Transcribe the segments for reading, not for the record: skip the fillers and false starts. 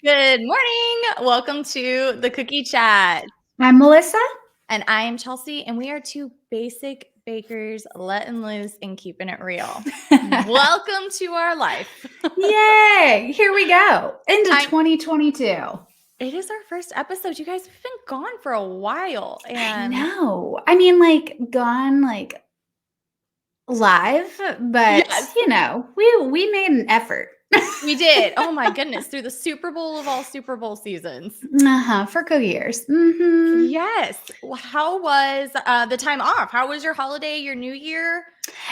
Good morning. Welcome to the Cookie Chat. I'm Melissa. And I am Chelsea, and we are two basic bakers letting loose and keeping it real. Welcome to our life. Yay! Here we go. Into 2022. It is our first episode. You guys, we've been gone for a while. And I know. I mean, gone live, but yes. We made an effort. We did. Oh my goodness. Through the Super Bowl of all Super Bowl seasons. For co-years. Mm-hmm. Yes. How was the time off? How was your holiday, your New Year?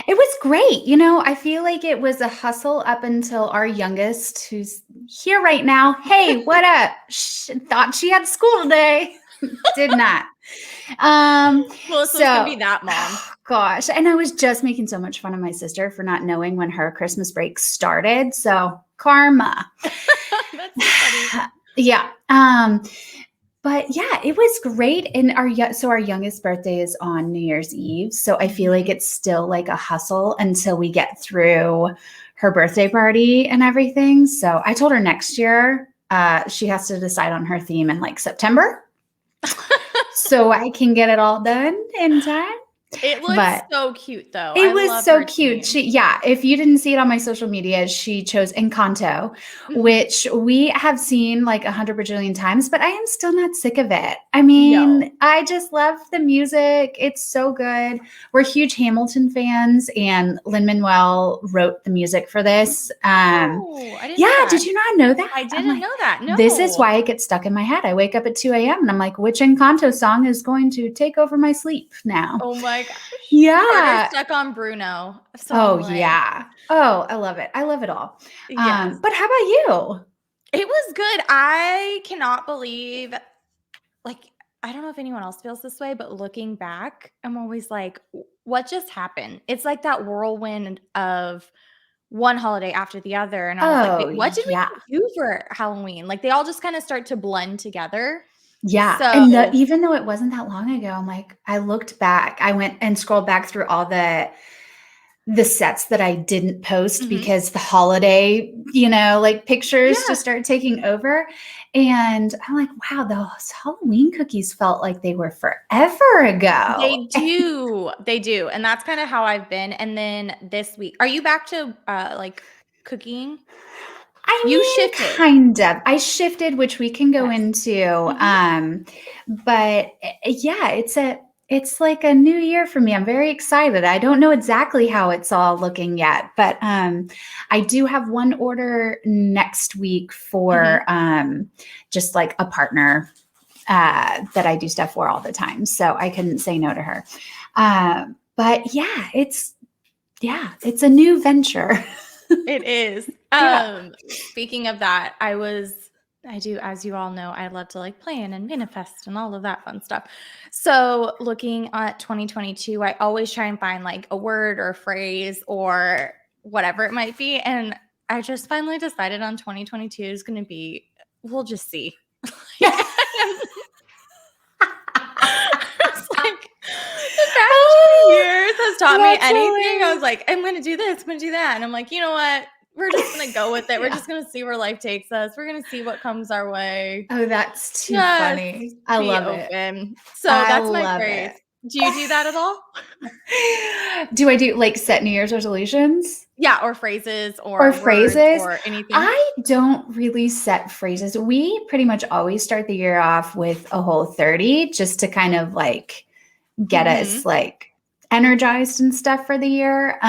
It was great. I feel like it was a hustle up until our youngest, who's here right now. Hey, what up? Thought she had school today. Did not. Melissa's gonna be that mom. Gosh. And I was just making so much fun of my sister for not knowing when her Christmas break started. So karma. That's so funny. Yeah. But yeah, it was great. And our youngest birthday is on New Year's Eve. So I feel like it's still like a hustle until we get through her birthday party and everything. So I told her next year, she has to decide on her theme in like September. So I can get it all done in time. It looks so cute, though. It was so cute. If you didn't see it on my social media, she chose Encanto, which we have seen like 100 bajillion times, but I am still not sick of it. I mean, I just love the music. It's so good. We're huge Hamilton fans, and Lin-Manuel wrote the music for this. I didn't know that. Did you not know that? I didn't know that. No. This is why it gets stuck in my head. I wake up at 2 a.m. and I'm like, which Encanto song is going to take over my sleep now? Oh my gosh. Yeah. Stuck on Bruno. So yeah. Oh, I love it. I love it all. Yes. But how about you? It was good. I cannot believe, I don't know if anyone else feels this way, but looking back, I'm always like, what just happened? It's like that whirlwind of one holiday after the other. And I was like, wait, what did we do for Halloween? Like they all just kind of start to blend together. Yeah. So, and even though it wasn't that long ago, I'm like, I looked back, I went and scrolled back through all the sets that I didn't post because the holiday, pictures just start taking over. And I'm like, wow, those Halloween cookies felt like they were forever ago. They do. They do. And that's kind of how I've been. And then this week, are you back to cooking? You shifted. Kind of. I shifted, which we can go into. But yeah, it's like a new year for me. I'm very excited. I don't know exactly how it's all looking yet, but I do have one order next week for just like a partner that I do stuff for all the time. So I couldn't say no to her. But yeah, it's a new venture. It is. Speaking of that, I do, as you all know, I love to plan and manifest and all of that fun stuff. So looking at 2022, I always try and find a word or a phrase or whatever it might be. And I just finally decided on 2022 is going to be, we'll just see. The past 2 years has taught me anything. I was like, I'm going to do this, I'm going to do that. And I'm like, you know what? We're just going to go with it. We're just going to see where life takes us. We're going to see what comes our way. Oh, that's too funny. I love it. So that's my phrase. Do you do that at all? Do I do set New Year's resolutions? Yeah, or phrases or phrases or anything. I don't really set phrases. We pretty much always start the year off with a whole 30 just to kind of get us energized and stuff for the year.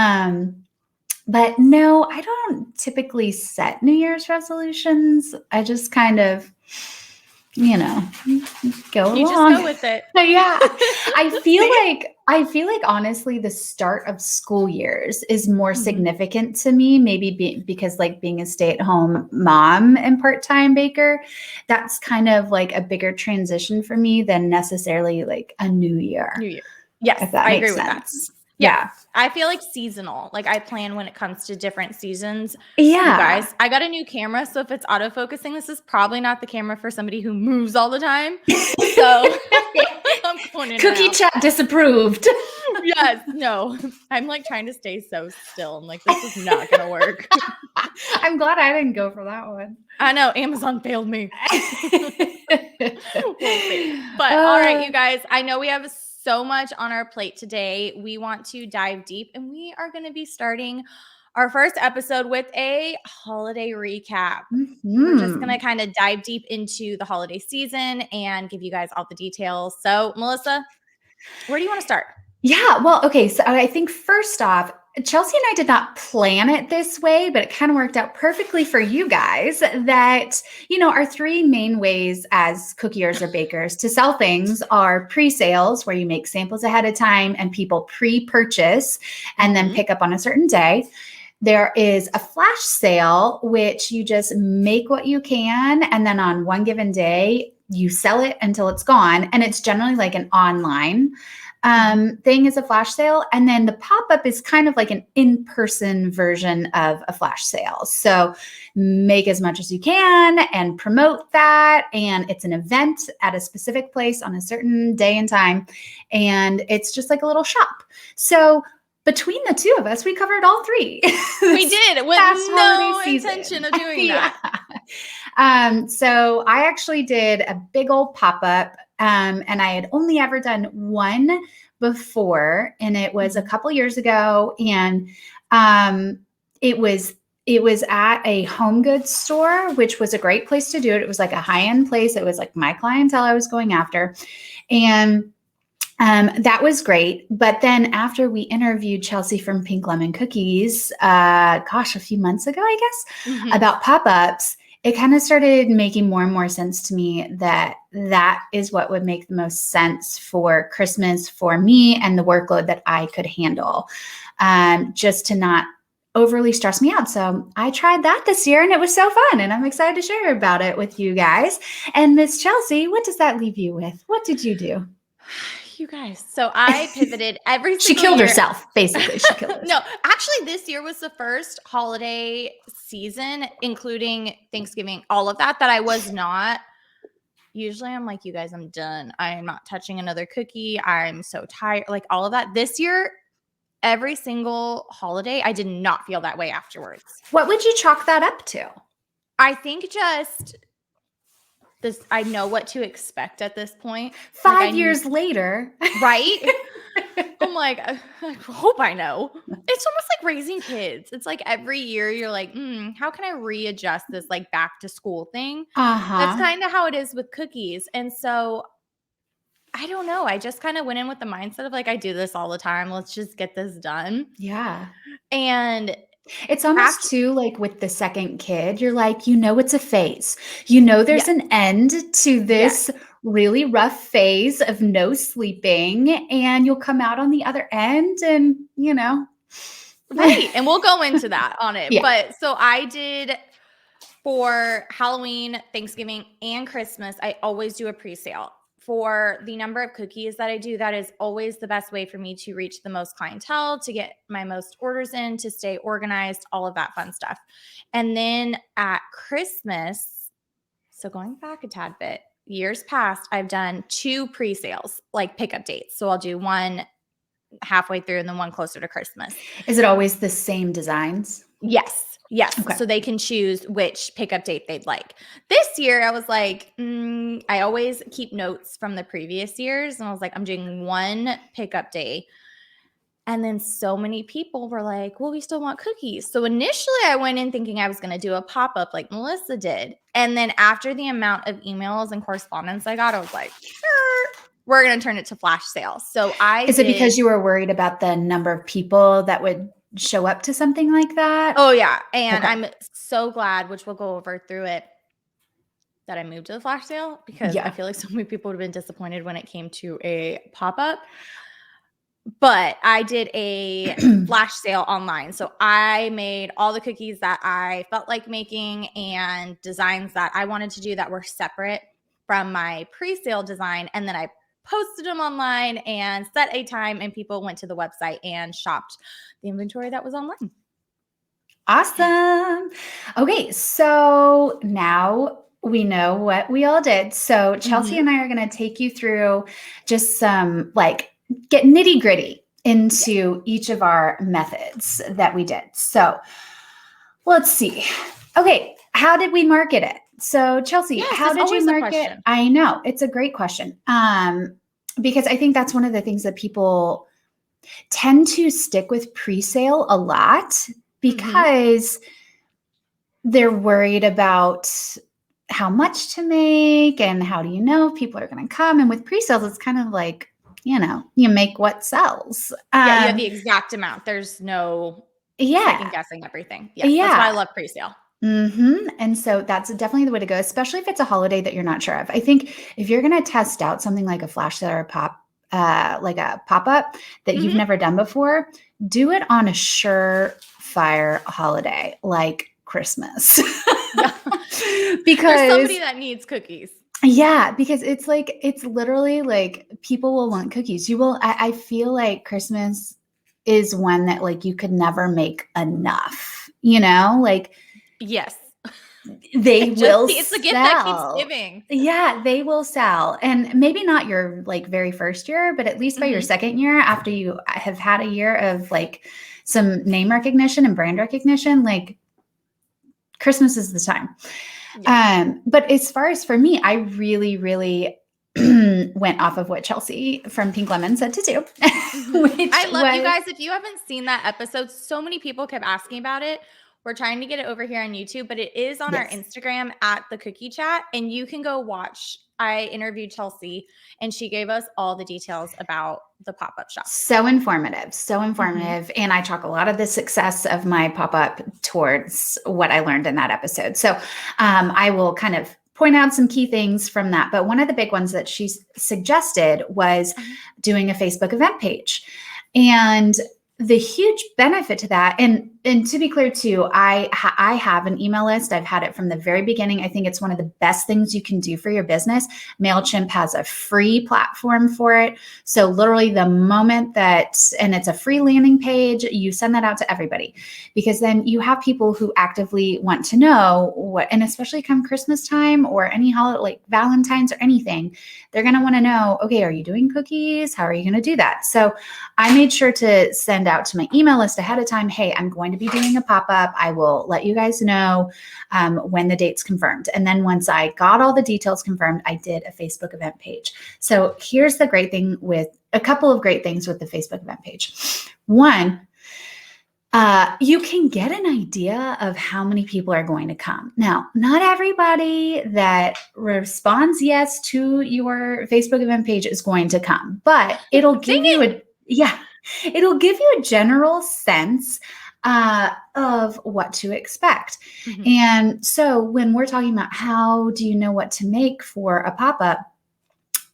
But no, I don't typically set New Year's resolutions. I just kind of, go along. Just go with it. Yeah. I feel like honestly, the start of school years is more significant to me, maybe because being a stay-at-home mom and part-time baker, that's kind of a bigger transition for me than necessarily a new year. Yes, I agree with that. Yeah. I feel seasonal. I plan when it comes to different seasons. Yeah. You guys, I got a new camera. So if it's autofocusing, this is probably not the camera for somebody who moves all the time. So I'm pointing Cookie chat disapproved. Yes. No, I'm trying to stay so still. I'm this is not going to work. I'm glad I didn't go for that one. I know Amazon failed me. We'll see. But all right, you guys, I know we have so much on our plate today. We want to dive deep, and we are going to be starting our first episode with a holiday recap. We're just going to kind of dive deep into the holiday season and give you guys all the details. So, Melissa, where do you want to start? Yeah, well, okay. So I think first off, Chelsea and I did not plan it this way, but it kind of worked out perfectly for you guys that, our three main ways as cookiers or bakers to sell things are pre-sales, where you make samples ahead of time and people pre-purchase and then pick up on a certain day. There is a flash sale, which you just make what you can, and then on one given day, you sell it until it's gone. And it's generally like an online thing is a flash sale. And then the pop-up is kind of like an in-person version of a flash sale. So make as much as you can and promote that. And it's an event at a specific place on a certain day and time. And it's just like a little shop. So between the two of us, we covered all three. We did with no intention of doing that. So I actually did a big old pop-up. And I had only ever done one before, and it was a couple years ago. And it was at a home goods store, which was a great place to do it. It was like a high-end place. It was like my clientele I was going after. And that was great. But then after we interviewed Chelsea from Pink Lemon Cookies, a few months ago, I guess, about pop-ups, it kind of started making more and more sense to me that is what would make the most sense for Christmas for me and the workload that I could handle, just to not overly stress me out. So I tried that this year and it was so fun, and I'm excited to share about it with you guys. And Miss Chelsea, what does that leave you with? What did you do? You guys. So I pivoted every single She killed year. Herself, basically. She killed herself. No, actually, this year was the first holiday season, including Thanksgiving, all of that I was not. Usually I'm like, you guys, I'm done. I am not touching another cookie. I'm so tired. Like all of that. This year, every single holiday, I did not feel that way afterwards. What would you chalk that up to? I think just this, I know what to expect at this point. 5 years later. Right? I'm like, I hope I know. It's almost like raising kids. It's like every year you're like, how can I readjust this like back to school thing? That's kind of how it is with cookies. And so I don't know. I just kind of went in with the mindset of like, I do this all the time. Let's just get this done. Yeah. And it's almost too like with the second kid, you're like, it's a phase. There's an end to this really rough phase of no sleeping, and you'll come out on the other end and, Right. And we'll go into that on it. Yeah. But so I did for Halloween, Thanksgiving, and Christmas, I always do a pre-sale. For the number of cookies that I do, that is always the best way for me to reach the most clientele, to get my most orders in, to stay organized, all of that fun stuff. And then at Christmas, so going back a tad bit, years past, I've done 2 pre-sales, like pickup dates. So I'll do one halfway through and then one closer to Christmas. Is it always the same designs? Yes. Yes. Okay. So they can choose which pickup date they'd like. This year, I was like, I always keep notes from the previous years. And I was like, I'm doing one pickup day. And then so many people were like, well, we still want cookies. So initially I went in thinking I was going to do a pop-up like Melissa did. And then after the amount of emails and correspondence I got, I was like, sure, we're going to turn it to flash sales. So Is it because you were worried about the number of people that would show up to something like that? Oh yeah. And I'm so glad, which we'll go over through it, that I moved to the flash sale, because I feel like so many people would have been disappointed when it came to a pop-up. But I did a flash sale online. So I made all the cookies that I felt like making and designs that I wanted to do that were separate from my pre-sale design. And then I posted them online and set a time, and people went to the website and shopped the inventory that was online. Awesome. Okay, so now we know what we all did. So Chelsea and I are going to take you through just some get nitty gritty into each of our methods that we did. So Let's see. Okay, how did we market it? So Chelsea, Yes, how it's did you always a market? question. I know, it's a great question. Because I think that's one of the things that people tend to stick with pre-sale a lot because they're worried about how much to make and how do you know if people are going to come. And with pre-sales, it's kind of like, you make what sells. Yeah, you have the exact amount. There's no second guessing everything. Yes, that's why I love pre-sale. And so that's definitely the way to go, especially if it's a holiday that you're not sure of. I think if you're going to test out something like a flash sale or a like a pop-up that you've never done before, do it on a surefire holiday like Christmas. Yeah. Because there's somebody that needs cookies. Yeah, because it's literally like people will want cookies. I feel like Christmas is one that like you could never make enough, like yes. They will It's the gift that keeps sell. giving. Yeah, they will sell. And maybe not your like very first year, but at least by your second year, after you have had a year of like some name recognition and brand recognition, like Christmas is the time. Yes. But as far as for me, I really, really went off of what Chelsea from Pink Lemon said to do. I love you guys. If you haven't seen that episode, so many people kept asking about it. We're trying to get it over here on YouTube, but it is on our Instagram at the Cookie Chat, and you can go watch. I interviewed Chelsea, and she gave us all the details about the pop-up shop. So informative. And I talk a lot of the success of my pop-up towards what I learned in that episode. So I will kind of point out some key things from that. But one of the big ones that she suggested was doing a Facebook event page. And the huge benefit to that, and to be clear too, I have an email list. I've had it from the very beginning. I think it's one of the best things you can do for your business. MailChimp has a free platform for it. So literally the moment and it's a free landing page, you send that out to everybody, because then you have people who actively want to know what, and especially come Christmas time or any holiday like Valentine's or anything, they're going to want to know, okay, are you doing cookies? How are you going to do that? So I made sure to send out to my email list ahead of time, hey, I'm going to be doing a pop-up. I will let you guys know when the date's confirmed. And then once I got all the details confirmed, I did a Facebook event page. So here's the great thing with a couple of great things with the Facebook event page. One, you can get an idea of how many people are going to come. Now, not everybody that responds yes to your Facebook event page is going to come, but it'll give you it'll give you a general sense of what to expect. And so when we're talking about how do you know what to make for a pop-up,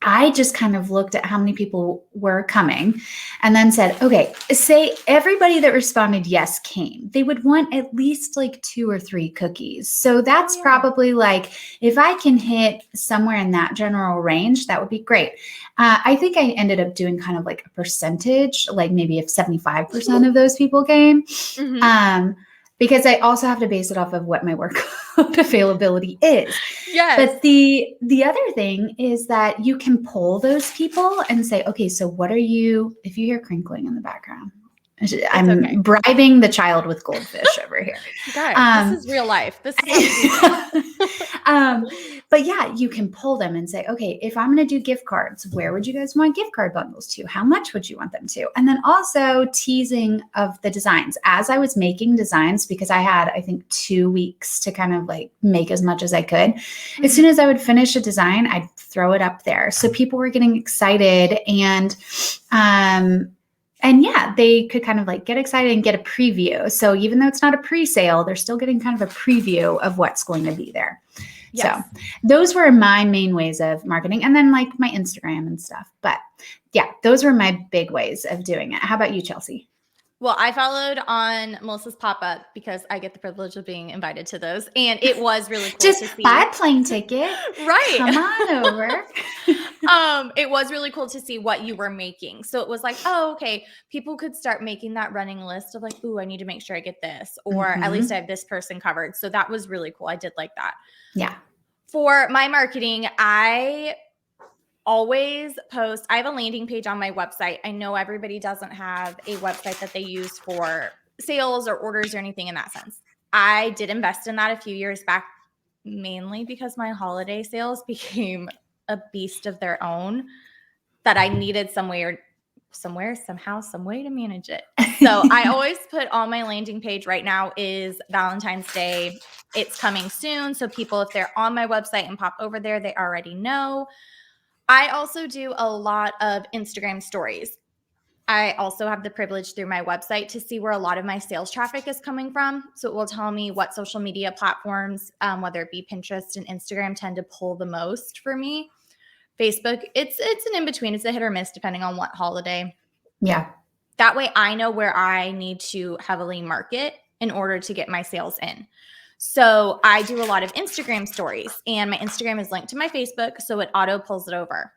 I just kind of looked at how many people were coming and then said, okay, say everybody that responded yes came. They would want at least like 2 or 3 cookies. So that's probably like, if I can hit somewhere in that general range, that would be great. I think I ended up doing kind of like a percentage, like maybe if 75% of those people came. Because I also have to base it off of what my workload availability is. Yes. But the other thing is that you can poll those people and say, okay, so what are you, if you hear crinkling in the background, I'm bribing the child with goldfish over here. Guys, this is real life. This is but yeah, you can pull them and say, okay, if I'm going to do gift cards, where would you guys want gift card bundles to? How much would you want them to? And then also teasing of the designs. As I was making designs, because I had, I think, 2 weeks to kind of like make as much as I could. As soon as I would finish a design, I'd throw it up there. So people were getting excited and yeah, they could kind of like get excited and get a preview. So even though it's not a pre-sale, they're still getting kind of a preview of what's going to be there. Yes. So those were my main ways of marketing, and then like my Instagram and stuff. But yeah, those were my big ways of doing it. How about you, Chelsea? Well, I followed on Melissa's pop-up because I get the privilege of being invited to those. And it was really cool to see. Just buy a plane ticket. Right. Come on over. It was really cool to see what you were making. So it was like, oh, okay. People could start making that running list of like, ooh, I need to make sure I get this. Or at least I have this person covered. So that was really cool. I did like that. Yeah. For my marketing, I always post. I have a landing page on my website. I know everybody doesn't have a website that they use for sales or orders or anything in that sense. I did invest in that a few years back, mainly because my holiday sales became a beast of their own that I needed some way to manage it. So I always put on my landing page right now is Valentine's Day. It's coming soon. So people, if they're on my website and pop over there, they already know. I also do a lot of Instagram stories. I also have the privilege through my website to see where a lot of my sales traffic is coming from. So it will tell me what social media platforms, whether it be Pinterest and Instagram, tend to pull the most for me. Facebook, it's an in-between. It's a hit or miss depending on what holiday. Yeah. That way I know where I need to heavily market in order to get my sales in. So I do a lot of Instagram stories, and my Instagram is linked to my Facebook, so it auto pulls it over.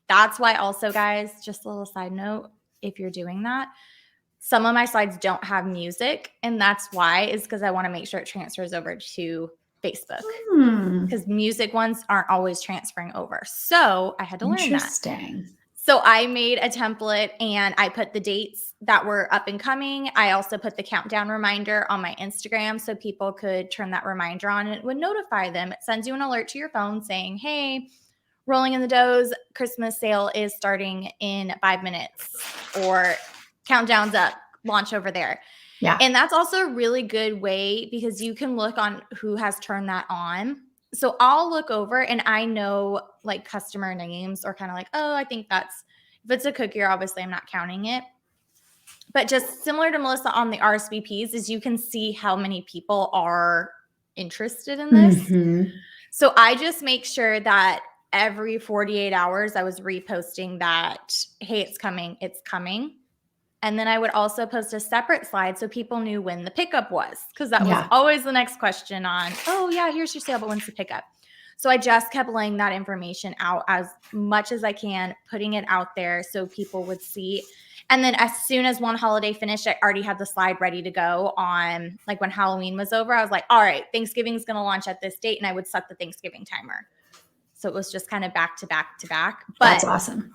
That's why also, guys, just a little side note, if you're doing that, some of my slides don't have music, and that's why is because I want to make sure it transfers over to Facebook because music ones aren't always transferring over. So I had to learn that. Interesting. So I made a template and I put the dates that were up and coming. I also put the countdown reminder on my Instagram so people could turn that reminder on and it would notify them. It sends you an alert to your phone saying, hey, Rolling in the Doughs Christmas sale is starting in 5 minutes, or countdown's up, launch over there. Yeah. And that's also a really good way because you can look on who has turned that on. So I'll look over and I know like customer names or kind of like, oh, I think that's, if it's a cookier, obviously I'm not counting it. But just similar to Melissa on the RSVPs is you can see how many people are interested in this. Mm-hmm. So I just make sure that every 48 hours I was reposting that, hey, it's coming, it's coming. And then I would also post a separate slide so people knew when the pickup was, because that was always the next question on, oh, yeah, here's your sale, but when's the pickup? So I just kept laying that information out as much as I can, putting it out there so people would see. And then as soon as one holiday finished, I already had the slide ready to go on, like when Halloween was over, I was like, all right, Thanksgiving's going to launch at this date. And I would set the Thanksgiving timer. So it was just kind of back to back to back. But that's awesome.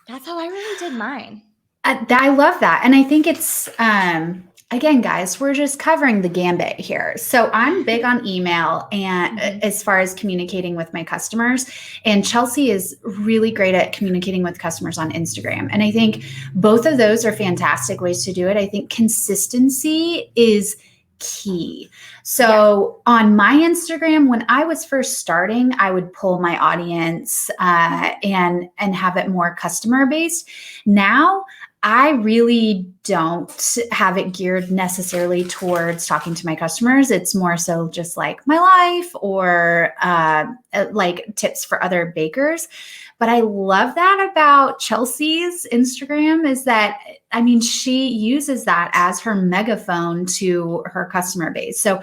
That's how I really did mine. I love that. And I think it's, again, guys, we're just covering the gambit here. So I'm big on email and as far as communicating with my customers, and Chelsea is really great at communicating with customers on Instagram. And I think both of those are fantastic ways to do it. I think consistency is key. So on my Instagram, when I was first starting, I would pull my audience and have it more customer based. Now I really don't have it geared necessarily towards talking to my customers. It's more so just like my life or like tips for other bakers. But I love that about Chelsea's Instagram is that, I mean, she uses that as her megaphone to her customer base. So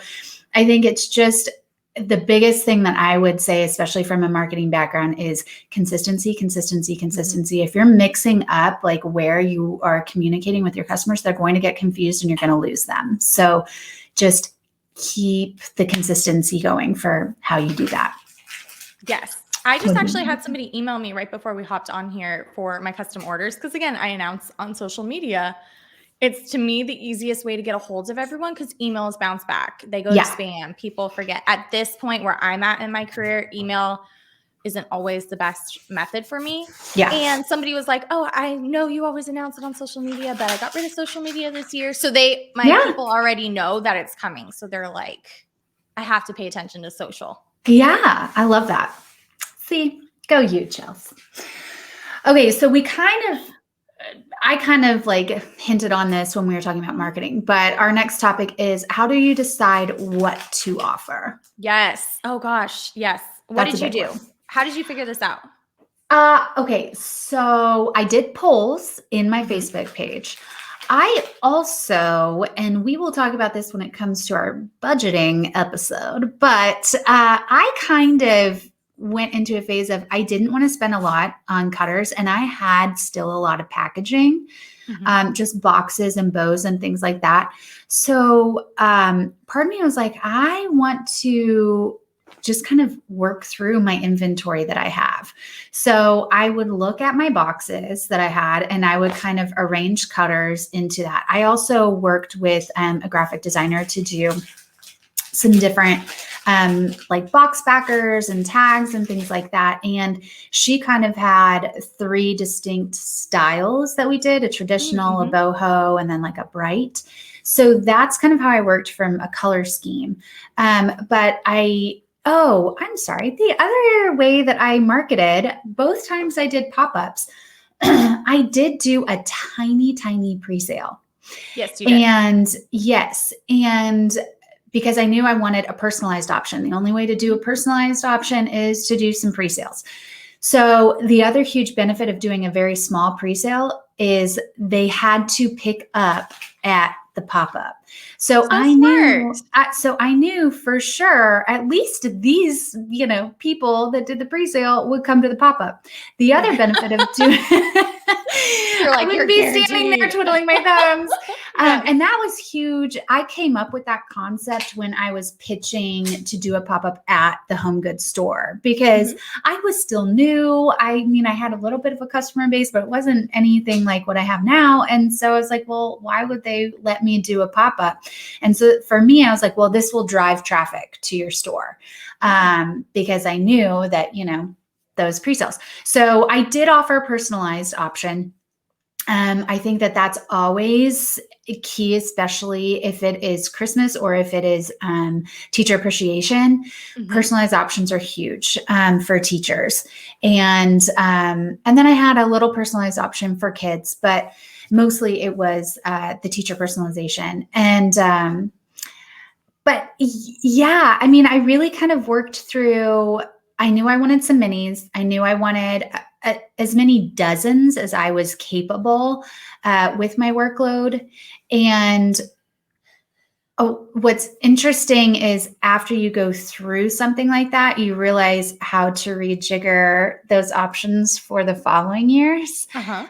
I think it's just the biggest thing that I would say, especially from a marketing background, is consistency. If you're mixing up like where you are communicating with your customers, they're going to get confused and you're going to lose them. So just keep the consistency going for how you do that. Yes. I just actually had somebody email me right before we hopped on here for my custom orders. Because again, I announce on social media. It's to me the easiest way to get a hold of everyone because emails bounce back. They go to spam. People forget. At this point where I'm at in my career, email isn't always the best method for me. Yeah. And somebody was like, oh, I know you always announce it on social media, but I got rid of social media this year. So people already know that it's coming. So they're like, I have to pay attention to social. Yeah, I love that. See, go you, Chelsea. Okay, so I kind of like hinted on this when we were talking about marketing, but our next topic is how do you decide what to offer? Yes. Oh gosh. Yes. What did you do? How did you figure this out? Okay. So I did polls in my Facebook page. I also, and we will talk about this when it comes to our budgeting episode, but I kind of went into a phase of I didn't want to spend a lot on cutters and I had still a lot of packaging, just boxes and bows and things like that. So part of me was like, I want to just kind of work through my inventory that I have. So I would look at my boxes that I had and I would kind of arrange cutters into that. I also worked with a graphic designer to do some different like box backers and tags and things like that. And she kind of had 3 distinct styles that we did, a traditional, a boho, and then like a bright. So that's kind of how I worked from a color scheme. But I'm sorry. The other way that I marketed, both times I did pop-ups, I did do a tiny, tiny pre-sale. Yes, you did. And yes. And because I knew I wanted a personalized option. The only way to do a personalized option is to do some pre-sales. So the other huge benefit of doing a very small pre-sale is they had to pick up at the pop-up. So I knew for sure at least these, people that did the pre-sale would come to the pop-up. The other benefit of doing I wouldn't be standing there twiddling my thumbs. And that was huge. I came up with that concept when I was pitching to do a pop-up at the home goods store because I was still new. I mean, I had a little bit of a customer base, but it wasn't anything like what I have now. And so I was like, well, why would they let me do a pop-up? And so for me, I was like, well, this will drive traffic to your store because I knew that, those pre-sales. So I did offer a personalized option. I think that that's always key, especially if it is Christmas or if it is teacher appreciation. Personalized options are huge for teachers. And then I had a little personalized option for kids, but mostly it was the teacher personalization. And but yeah, I mean, I really kind of worked through, I knew I wanted some minis. I knew I wanted as many dozens as I was capable with my workload. And what's interesting is after you go through something like that, you realize how to rejigger those options for the following years.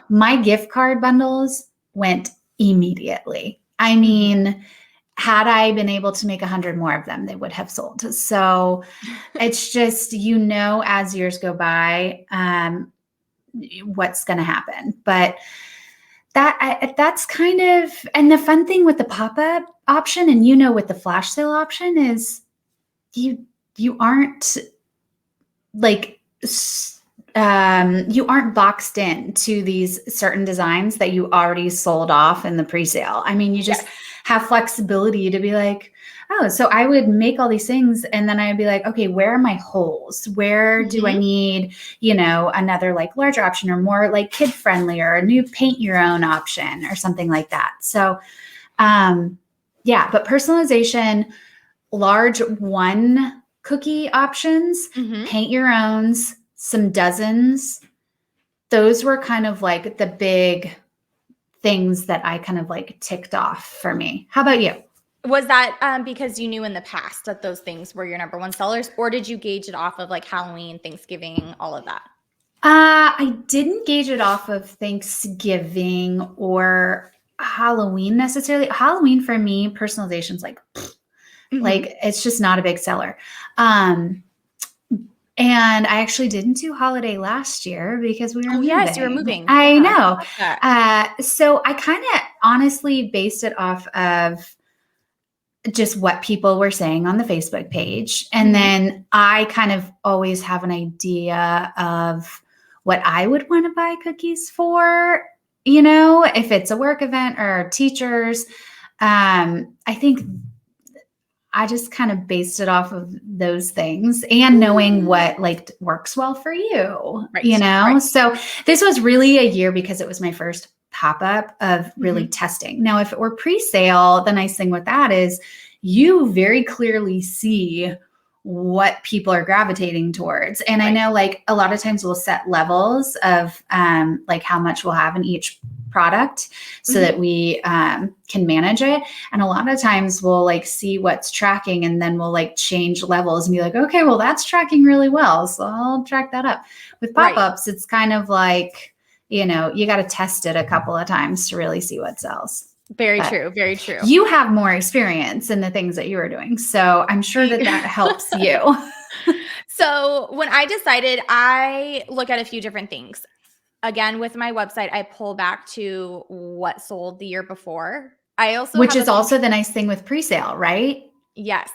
My gift card bundles went immediately. I mean, had I been able to make 100 more of them, they would have sold. So it's just, as years go by, what's going to happen. But that's kind of, and the fun thing with the pop-up option and with the flash sale option is you aren't like, you aren't boxed in to these certain designs that you already sold off in the pre-sale. I mean, you just have flexibility to be like, oh, so I would make all these things and then I'd be like, okay, where are my holes? Where do I need, another like larger option or more like kid friendly or a new paint your own option or something like that. So, but personalization, large 1 cookie options, paint your owns, some dozens. Those were kind of like the big things that I kind of like ticked off for me. How about you? Was that because you knew in the past that those things were your number 1 sellers, or did you gauge it off of like Halloween, Thanksgiving, all of that? I didn't gauge it off of Thanksgiving or Halloween necessarily. Halloween for me, personalization's like it's just not a big seller. And I actually didn't do holiday last year because we were moving. Yes, you were moving. I know. So I kind of honestly based it off of just what people were saying on the Facebook page. And then I kind of always have an idea of what I would want to buy cookies for, if it's a work event or teachers. I think I just kind of based it off of those things and knowing what like works well for you, Right. So this was really a year because it was my first pop-up of really testing. Now, if it were pre-sale, the nice thing with that is you very clearly see what people are gravitating towards. And I know like a lot of times we'll set levels of like how much we'll have in each product so that we can manage it. And a lot of times we'll like see what's tracking and then we'll like change levels and be like, okay, well that's tracking really well. So I'll track that up. With pop-ups, it's kind of like, you got to test it a couple of times to really see what sells. Very true. Very true. You have more experience in the things that you are doing. So I'm sure that helps you. So when I decided, I look at a few different things. Again, with my website, I pull back to what sold the year before. I also Which is also the nice thing with pre-sale, right? Yes.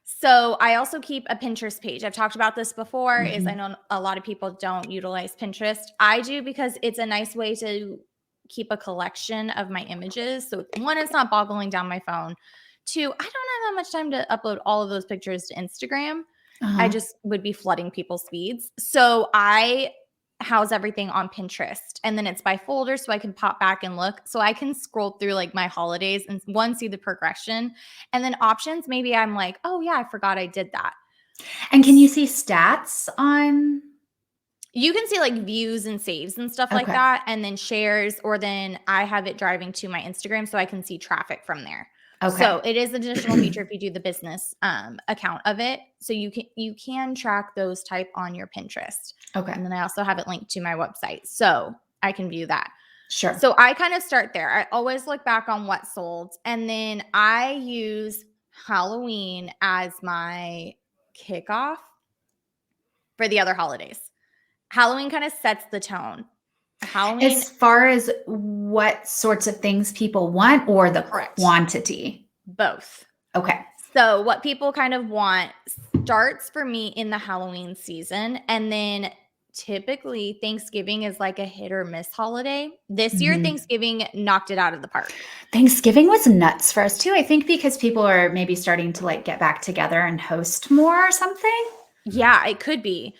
So I also keep a Pinterest page. I've talked about this before, is I Mhm. know a lot of people don't utilize Pinterest. I do because it's a nice way to keep a collection of my images. So one, it's not boggling down my phone. Two, I don't have that much time to upload all of those pictures to Instagram. I Uh-huh. just would be flooding people's feeds. So I house everything on Pinterest, and then it's by folder so I can pop back and look. So I can scroll through like my holidays and one, see the progression, and then options. Maybe I'm like, oh yeah, I forgot I did that. And can you see stats on You can see like views and saves and stuff like Okay. that, and then shares, or then I have it driving to my Instagram so I can see traffic from there. Okay. So it is an additional feature if you do the business account of it. So you can track those type on your Pinterest. Okay. And then I also have it linked to my website, so I can view that. Sure. So I kind of start there. I always look back on what sold, and then I use Halloween as my kickoff for the other holidays. Halloween kind of sets the tone. Halloween, As far as what sorts of things people want or the correct. quantity? Both. Okay. So what people kind of want starts for me in the Halloween season, and then typically Thanksgiving is like a hit or miss holiday. This year, Mhm. Thanksgiving knocked it out of the park. Thanksgiving was nuts for us too. I think because people are maybe starting to like get back together and host more or something. Yeah, it could be.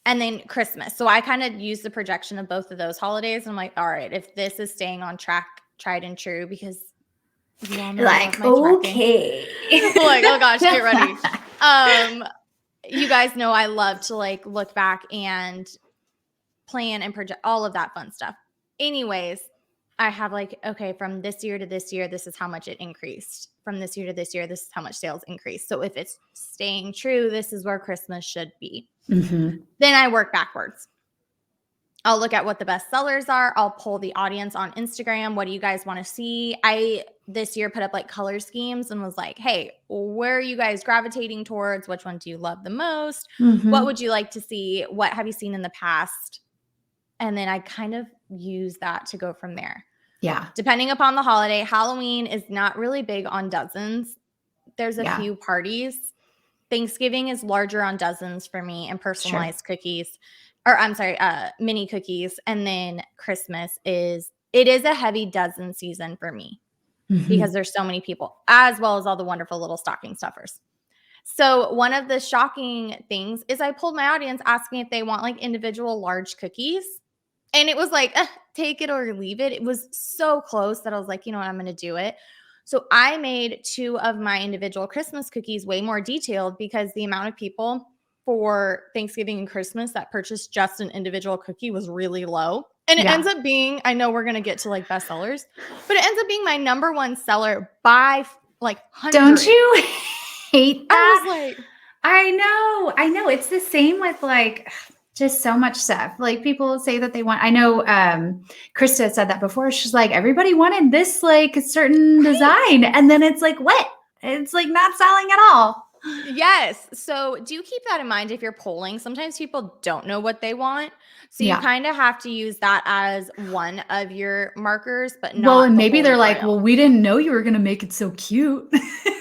And then Christmas. So I kind of use the projection of both of those holidays. I'm like, all right, if this is staying on track, tried and true, because you all know I love Like, my tracking. okay. Like, oh gosh, get ready. You guys know I love to like look back and plan and project all of that fun stuff. Anyways, I have like, okay, from this year to this year, this is how much it increased. From this year to this year, this is how much sales increased. So if it's staying true, this is where Christmas should be. Mhm. Then I work backwards. I'll look at what the best sellers are. I'll pull the audience on Instagram. What do you guys want to see? I this year put up like color schemes and was like, hey, where are you guys gravitating towards? Which one do you love the most? What Mhm. would you like to see? What have you seen in the past? And then I kind of use that to go from there. Yeah. Depending upon the holiday, Halloween is not really big on dozens. There's a Yeah. few parties. Thanksgiving is larger on dozens for me and Sure. personalized cookies, or I'm sorry, mini cookies. And then Christmas it is a heavy dozen season for me because Mhm. there's so many people, as well as all the wonderful little stocking stuffers. So one of the shocking things is I pulled my audience asking if they want like individual large cookies. And it was like, take it or leave it. It was so close that I was like, you know what, I'm going to do it. So I made two of my individual Christmas cookies way more detailed because the amount of people for Thanksgiving and Christmas that purchased just an individual cookie was really low. And it Yeah. ends up being, I know we're going to get to like best sellers, but it ends up being my number one seller by like Don't hundreds. you hate I that? was like, I know. I know. It's the same with like just so much stuff. Like people say that they want I know Krista said that before. She's like, everybody wanted this like certain right. design. And then it's like, what? It's like not selling at all. Yes. So do keep that in mind if you're polling. Sometimes people don't know what they want. So you Yeah. kind of have to use that as one of your markers, but Well, not and the maybe holy they're like, well, grail. we didn't know you were gonna make it so cute.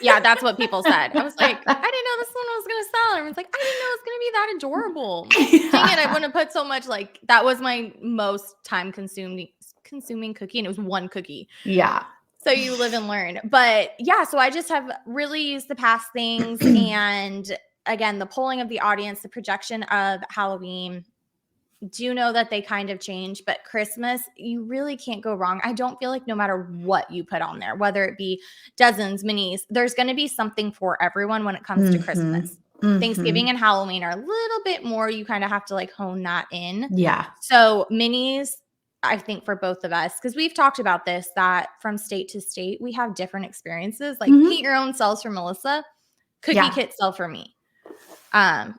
Yeah, that's what people said. I was like, I didn't know this one was going to sell. Everyone's like, I didn't know it was going to be that adorable. I'm like, dang it, I Yeah. wouldn't have put so much. Like that was my most time consuming cookie, and it was one cookie. Yeah. So you live and learn. But yeah, so I just have really used the past things, and again, the polling of the audience, the projection of Halloween. Do know that they kind of change, but Christmas, you really can't go wrong. I don't feel like no matter what you put on there, whether it be dozens, minis, there's going to be something for everyone when it comes to Mhm. Christmas. Thanksgiving Mhm. and Halloween are a little bit more, you kind of have to like hone that in. Yeah. So, minis, I think for both of us, because we've talked about this, that from state to state, we have different experiences. Like paint Mhm. your own sells for Melissa, cookie Yeah. kits sell for me.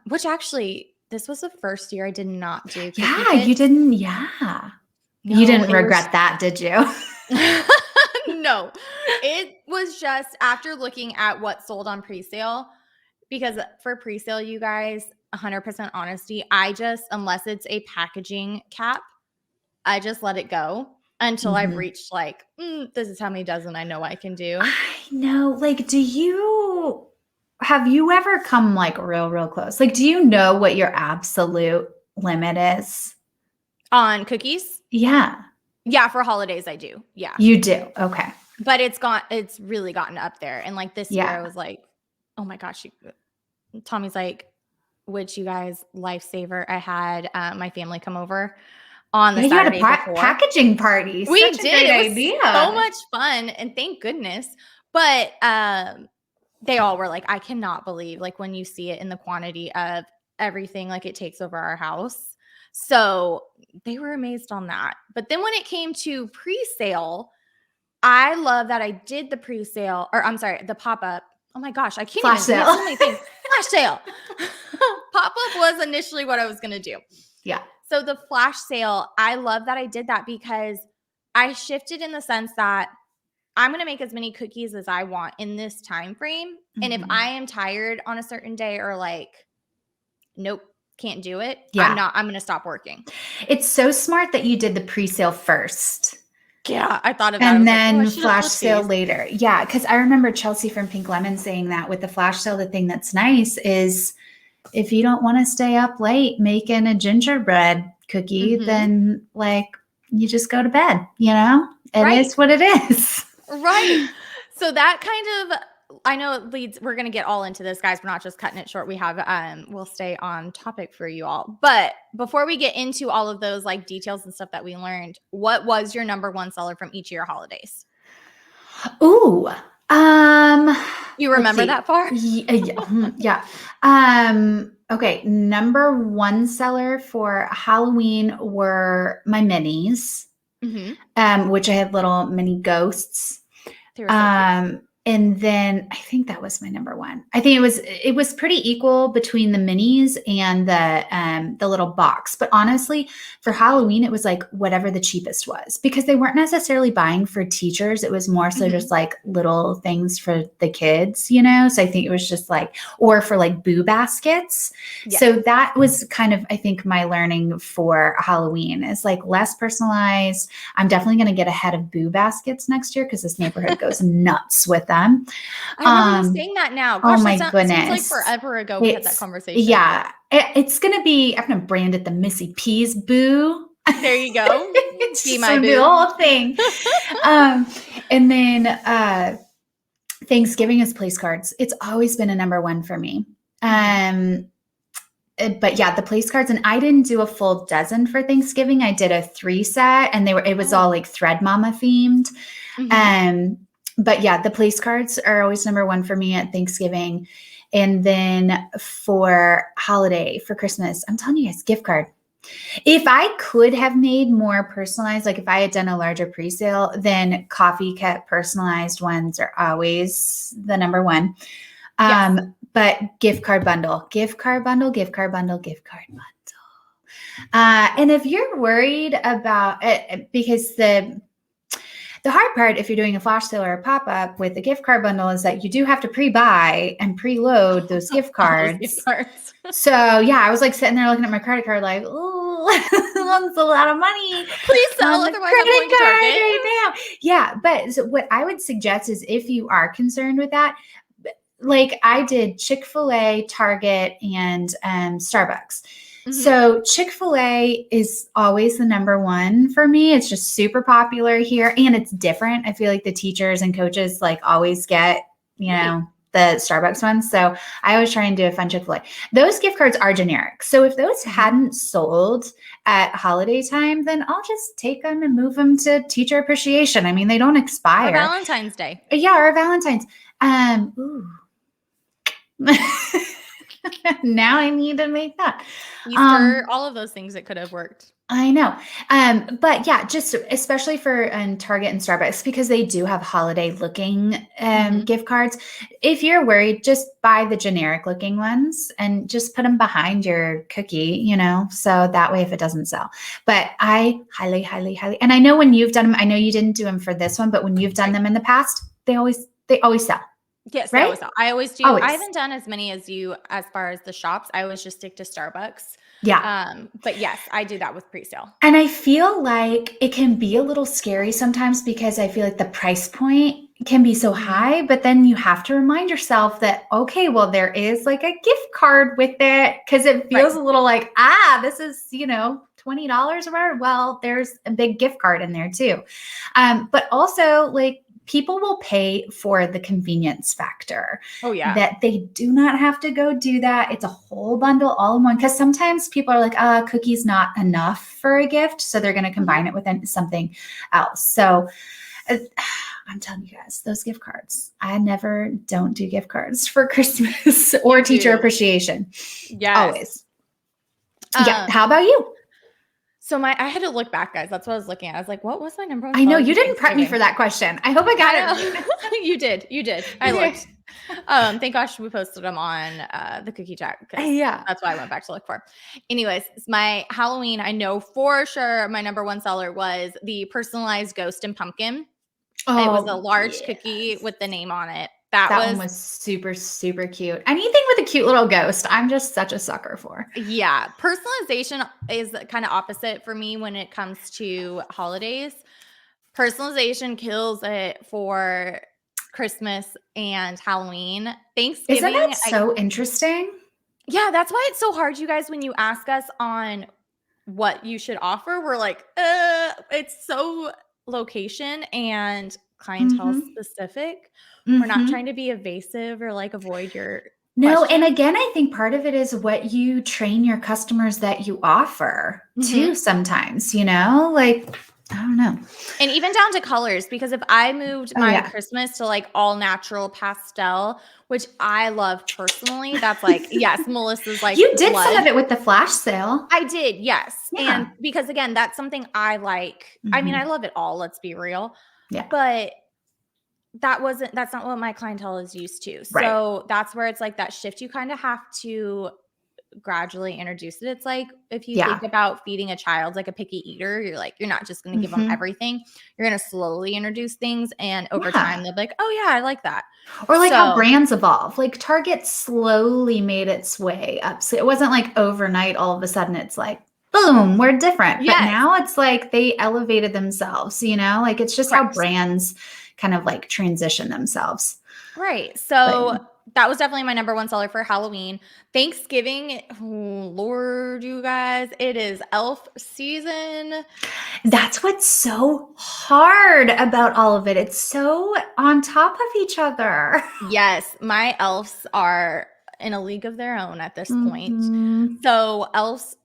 Which actually, this was the first year I did not do cookie Yeah, you kits. didn't yeah. You No, didn't it was regret that, did you? no. It was just after looking at what sold on presale, because for presale, you guys, 100% honesty, I just, unless it's a packaging cap, I just let it go until I've Mhm. reached like, this is how many dozen I know I can do. I know. Like, do you have you ever come like real close? Like, do you know what your absolute limit is? On cookies? Yeah. Yeah, for holidays I do. Yeah. You do. Okay. But it's really gotten up there. And like this year Yeah. I was like, oh my gosh, Tommy's like, which you guys lifesaver. I had my family come over on the Yeah, you had a Saturday before. packaging party. We Such a did. great It was so idea. much fun, and thank goodness. But they all were like, I cannot believe like when you see it in the quantity of everything like it takes over our house. So they were amazed on that. But then when it came to pre-sale, I love that I did the pre-sale, or I'm sorry, the pop-up. Oh my gosh, I can't Flash even. We have sale. so many things. Flash sale. Pop-up was initially what I was going to do. Yeah. So the flash sale, I love that I did that because I shifted in the sense that I'm going to make as many cookies as I want in this time frame. And if I am tired on a certain day or like, nope, can't do it, I'm going to stop working. It's so smart that you did the pre-sale first. Yeah, I thought of that. And then flash sale later. Yeah, because I remember Chelsea from Pink Lemon saying that with the flash sale, the thing that's nice is if you don't want to stay up late making a gingerbread cookie, then like you just go to bed, you know? It is what it is. Right. So that kind of, I know it leads, we're going to get all into this, guys. We're not just cutting it short. We have, we'll stay on topic for you all. But before we get into all of those like details and stuff that we learned, what was your number one seller from each of your holidays? Ooh. You remember that far? Yeah. Okay. Number one seller for Halloween were my minis, which I had little mini ghosts. They were so cute. And then I think that was my number one. I think it was pretty equal between the minis and the little box. But honestly, for Halloween, it was like whatever the cheapest was because they weren't necessarily buying for teachers. It was more so just like little things for the kids, you know? So I think it was just like, or for like boo baskets. Yeah. So that was kind of, I think, my learning for Halloween is like less personalized. I'm definitely going to get ahead of boo baskets next year because this neighborhood goes nuts with them. I remember you saying that now. Gosh, oh my goodness. Seems like forever ago we had that conversation. Yeah. It's going to be, I'm going to brand it the Missy Peas Boo. There you go. Be my boo. The whole thing. And then Thanksgiving is place cards. It's always been a number one for me. But yeah, the place cards, and I didn't do a full dozen for Thanksgiving. I did a 3 set and it was all like Thread Mama themed. But yeah, the place cards are always number one for me at Thanksgiving. And then for holiday, for Christmas, I'm telling you guys, gift card. If I could have made more personalized, like if I had done a larger pre-sale, then coffee cup personalized ones are always the number one. Yes. But gift card bundle. And if you're worried about it, because the hard part, if you're doing a flash sale or a pop-up with the gift card bundle, is that you do have to pre-buy and preload those gift cards. So yeah, I was like sitting there looking at my credit card like, oh, that's a lot of money. Please sell, otherwise I'm going to Target right now. Yeah, but so what I would suggest is if you are concerned with that, like I did Chick-fil-A, Target, and Starbucks. So Chick-fil-A is always the number one for me. It's just super popular here and it's different. I feel like the teachers and coaches like always get, you know, the Starbucks ones. So I always try and do a fun Chick-fil-A. Those gift cards are generic. So if those hadn't sold at holiday time, then I'll just take them and move them to teacher appreciation. I mean, they don't expire. Or Valentine's Day. Yeah, or Valentine's. Ooh. Now I need to make that. Easter, all of those things that could have worked. I know. But yeah, just especially for Target and Starbucks, because they do have holiday looking gift cards. If you're worried, just buy the generic looking ones and just put them behind your cookie, you know, so that way if it doesn't sell. But I highly, and I know when you've done them, I know you didn't do them for this one, but when you've done them in the past, they always sell. Yes, right? I always do. Always. I haven't done as many as you as far as the shops. I always just stick to Starbucks. Yeah. But yes, I do that with pre-sale. And I feel like it can be a little scary sometimes because I feel like the price point can be so Mhm. high, but then you have to remind yourself that, okay, well, there is like a gift card with it because it Right. feels a little like, this is, $20 or whatever. Well, there's a big gift card in there too. But also, like, people will pay for the convenience factor Oh, yeah. that they do not have to go do that. It's a whole bundle all in one. Because sometimes people are like, cookies not enough for a gift. So they're going to Mhm. combine it with something else. So, uh, I'm telling you guys, those gift cards. I never don't do gift cards for Christmas or You teacher do. appreciation. Yes. Always. Yeah. Um, How about you? so I had to look back, guys. That's what I was looking at. I was like, what was my number one I know seller you for didn't prep me for Thanksgiving? that question. I hope I got it I right. know. You did. You did. I Okay. looked. Thank gosh we posted them on the cookie chat because Yeah. that's what I went back to look for. Anyways, it's my Halloween. I know for sure my number one seller was the personalized ghost and pumpkin. It was a Oh, large cookie yes. with the name on it. That That one was was super, super cute. Anything with a cute little ghost, I'm just such a sucker for. yeah. Personalization is kind of opposite for me when it comes to holidays. Personalization kills it for Christmas and Halloween. Isn't that Thanksgiving, so interesting? yeah, that's why it's so hard, you guys, when you ask us on what you should offer. We're like, it's so location and clientele Mm-hmm. specific. We're not Mm-hmm. trying to be evasive or like avoid your No, and question. again, I think part of it is what you train your customers that you offer too, Mhm. sometimes, like, I don't know. And even down to colors, because if I moved Oh, my yeah. Christmas to like all natural pastel, which I love personally, that's like, yes, Melissa's like You did some blood. of it with the flash sale. I did, yes. And Yeah. because again, that's something I like. I mean, I Mhm. love it all, let's be real. Yeah. But that's not what my clientele is used to. Right. So that's where it's like that shift. You kind of have to gradually introduce it. It's like if you think Yeah. about feeding a child like a picky eater, you're not just going to give them Mhm. everything. You're going to slowly introduce things and over time Yeah. they'll be like, "Oh yeah, I like that." Or like how So, brands evolve. Like Target slowly made its way up. So it wasn't like overnight, all of a sudden it's like, boom, we're different. But yes, now it's like they elevated themselves, like it's just how correct. brands kind of like transition themselves. Right. But So that was definitely my number one seller for Halloween. Thanksgiving, oh, Lord, you guys, it is elf season. that's what's so hard about all of it. It's so on top of each other. Yes, my elves are in a league of their own at this point. Mhm. So elves,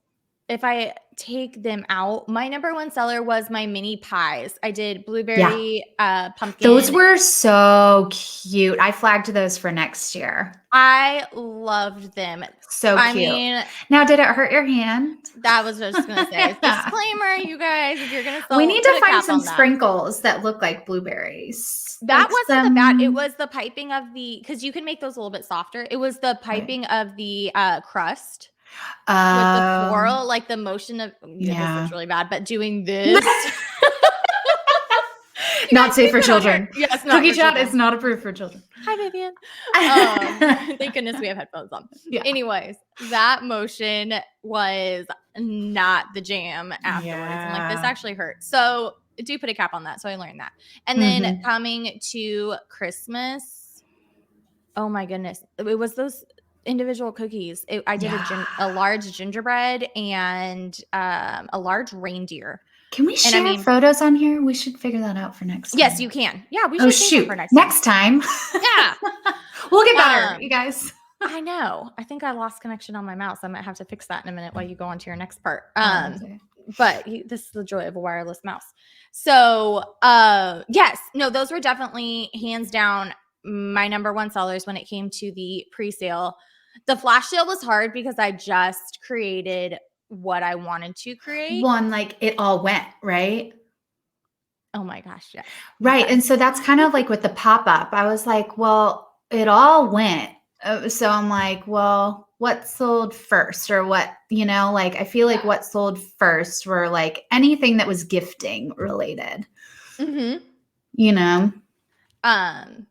if I take them out, my number one seller was my mini pies. I did Yeah. blueberry, Those pumpkin. were so cute. I flagged those for next year. I loved them. So I cute. mean, Now, did it hurt your hand? that was what I was just gonna say. Disclaimer, you guys, if you're gonna We sell, need put to a find cap some on that. sprinkles that look like blueberries. That Like wasn't the bad. It some was the piping of the because you can make those a little bit softer. It was the right. piping of the crust with the Um, floral, like the motion of yeah, this looks yeah. really bad, but doing this. You Not guys safe see for that on here. children. Yes, not Cookie for chat is children. not approved for children. Hi, Vivian. Thank goodness we have headphones on. Yeah. Anyways, that motion was not the jam afterwards. I'm like, this Yeah. actually hurt. So do put a cap on that. So I learned that. And then Mhm. coming to Christmas, oh my goodness, it was those individual cookies. I did Yeah. a large gingerbread and a large reindeer. Can we And I share mean, photos on here? We should figure that out for next yes, time. you can. Yeah, we Oh, should save them for shoot. next time. Next time. Yeah. We'll get better, you Um, guys. I know. I think I lost connection on my mouse. I might have to fix that in a minute while you go on to your next part. That's it. But this is the joy of a wireless mouse. So, yes, no, those were definitely hands down my number one sellers when it came to the pre-sale. The flash sale was hard because I just created what I wanted to create. One, like it all went, right? Oh my gosh, yes. You Right. guys. And so that's kind of like with the pop up. I was like, well, it all went. So I'm like, well, what sold first or what, like I feel like what sold first were like anything that was gifting related, Mhm. you know? Um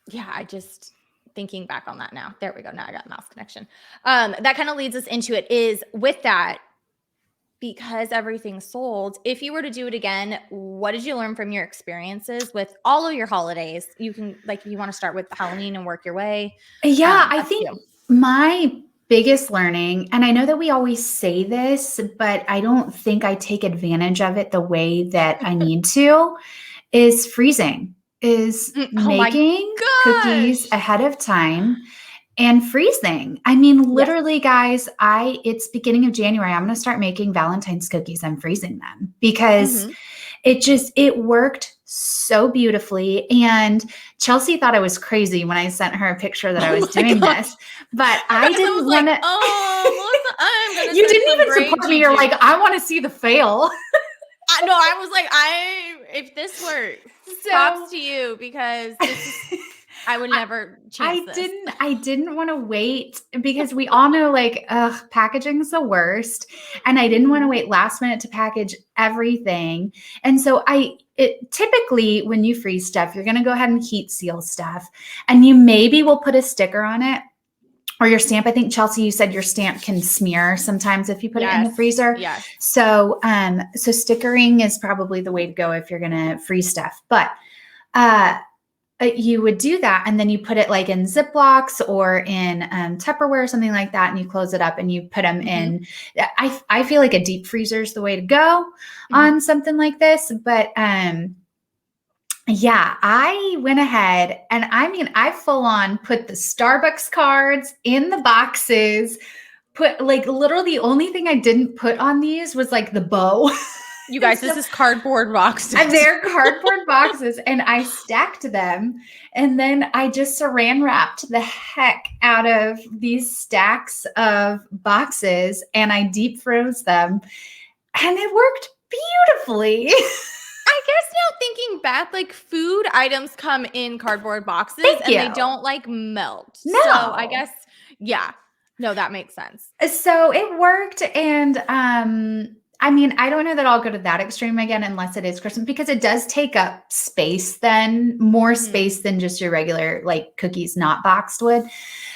Yeah, I just thinking back on that now. There we go. Now I got mouse connection. That kind of leads us into it is with that. because everything's sold, if you were to do it again, what did you learn from your experiences with all of your holidays? You can, like, if you want to start with Halloween and work your way. Yeah, I Up to think you. my biggest learning, and I know that we always say this, but I don't think I take advantage of it the way that I need to, is freezing, is Oh my making cookies gosh. ahead of time and freezing. I mean, Yes. literally, guys, it's beginning of January. I'm going to start making Valentine's cookies. I'm freezing them because Mm-hmm. it worked so beautifully. And Chelsea thought I was crazy when I sent her a picture that I Oh was my doing gosh. this, but You I guys, I didn't was want like, to. oh, Melissa, I'm going to You send didn't some even brain support me. You're juju. like, I want to see the fail. No, I was like, if this works, props to you, because I would never chance this. I didn't want to wait because we all know, like, packaging is the worst. And I didn't want to wait last minute to package everything. And so typically when you freeze stuff, you're going to go ahead and heat seal stuff, and you maybe will put a sticker on it or your stamp. I think, Chelsea, you said your stamp can smear sometimes if you put it in the freezer. Yes. So, so stickering is probably the way to go if you're going to freeze stuff. But, you would do that, and then you put it like in Ziplocs or in Tupperware or something like that, and you close it up and you put them in. I feel like a deep freezer is the way to go on something like this. But yeah, I went ahead and I mean, I full on put the Starbucks cards in the boxes. Put, like, literally the only thing I didn't put on these was like the bow. You guys, this is cardboard boxes. And they're cardboard boxes, and I stacked them, and then I just saran wrapped the heck out of these stacks of boxes, and I deep froze them, and it worked beautifully. I guess now thinking back, like, food items come in cardboard boxes Thank you. they don't like melt. No. So I guess, yeah. No, that makes sense. So it worked, and I mean, I don't know that I'll go to that extreme again unless it is Christmas, because it does take up space, then more space than just your regular, like, cookies not boxed would.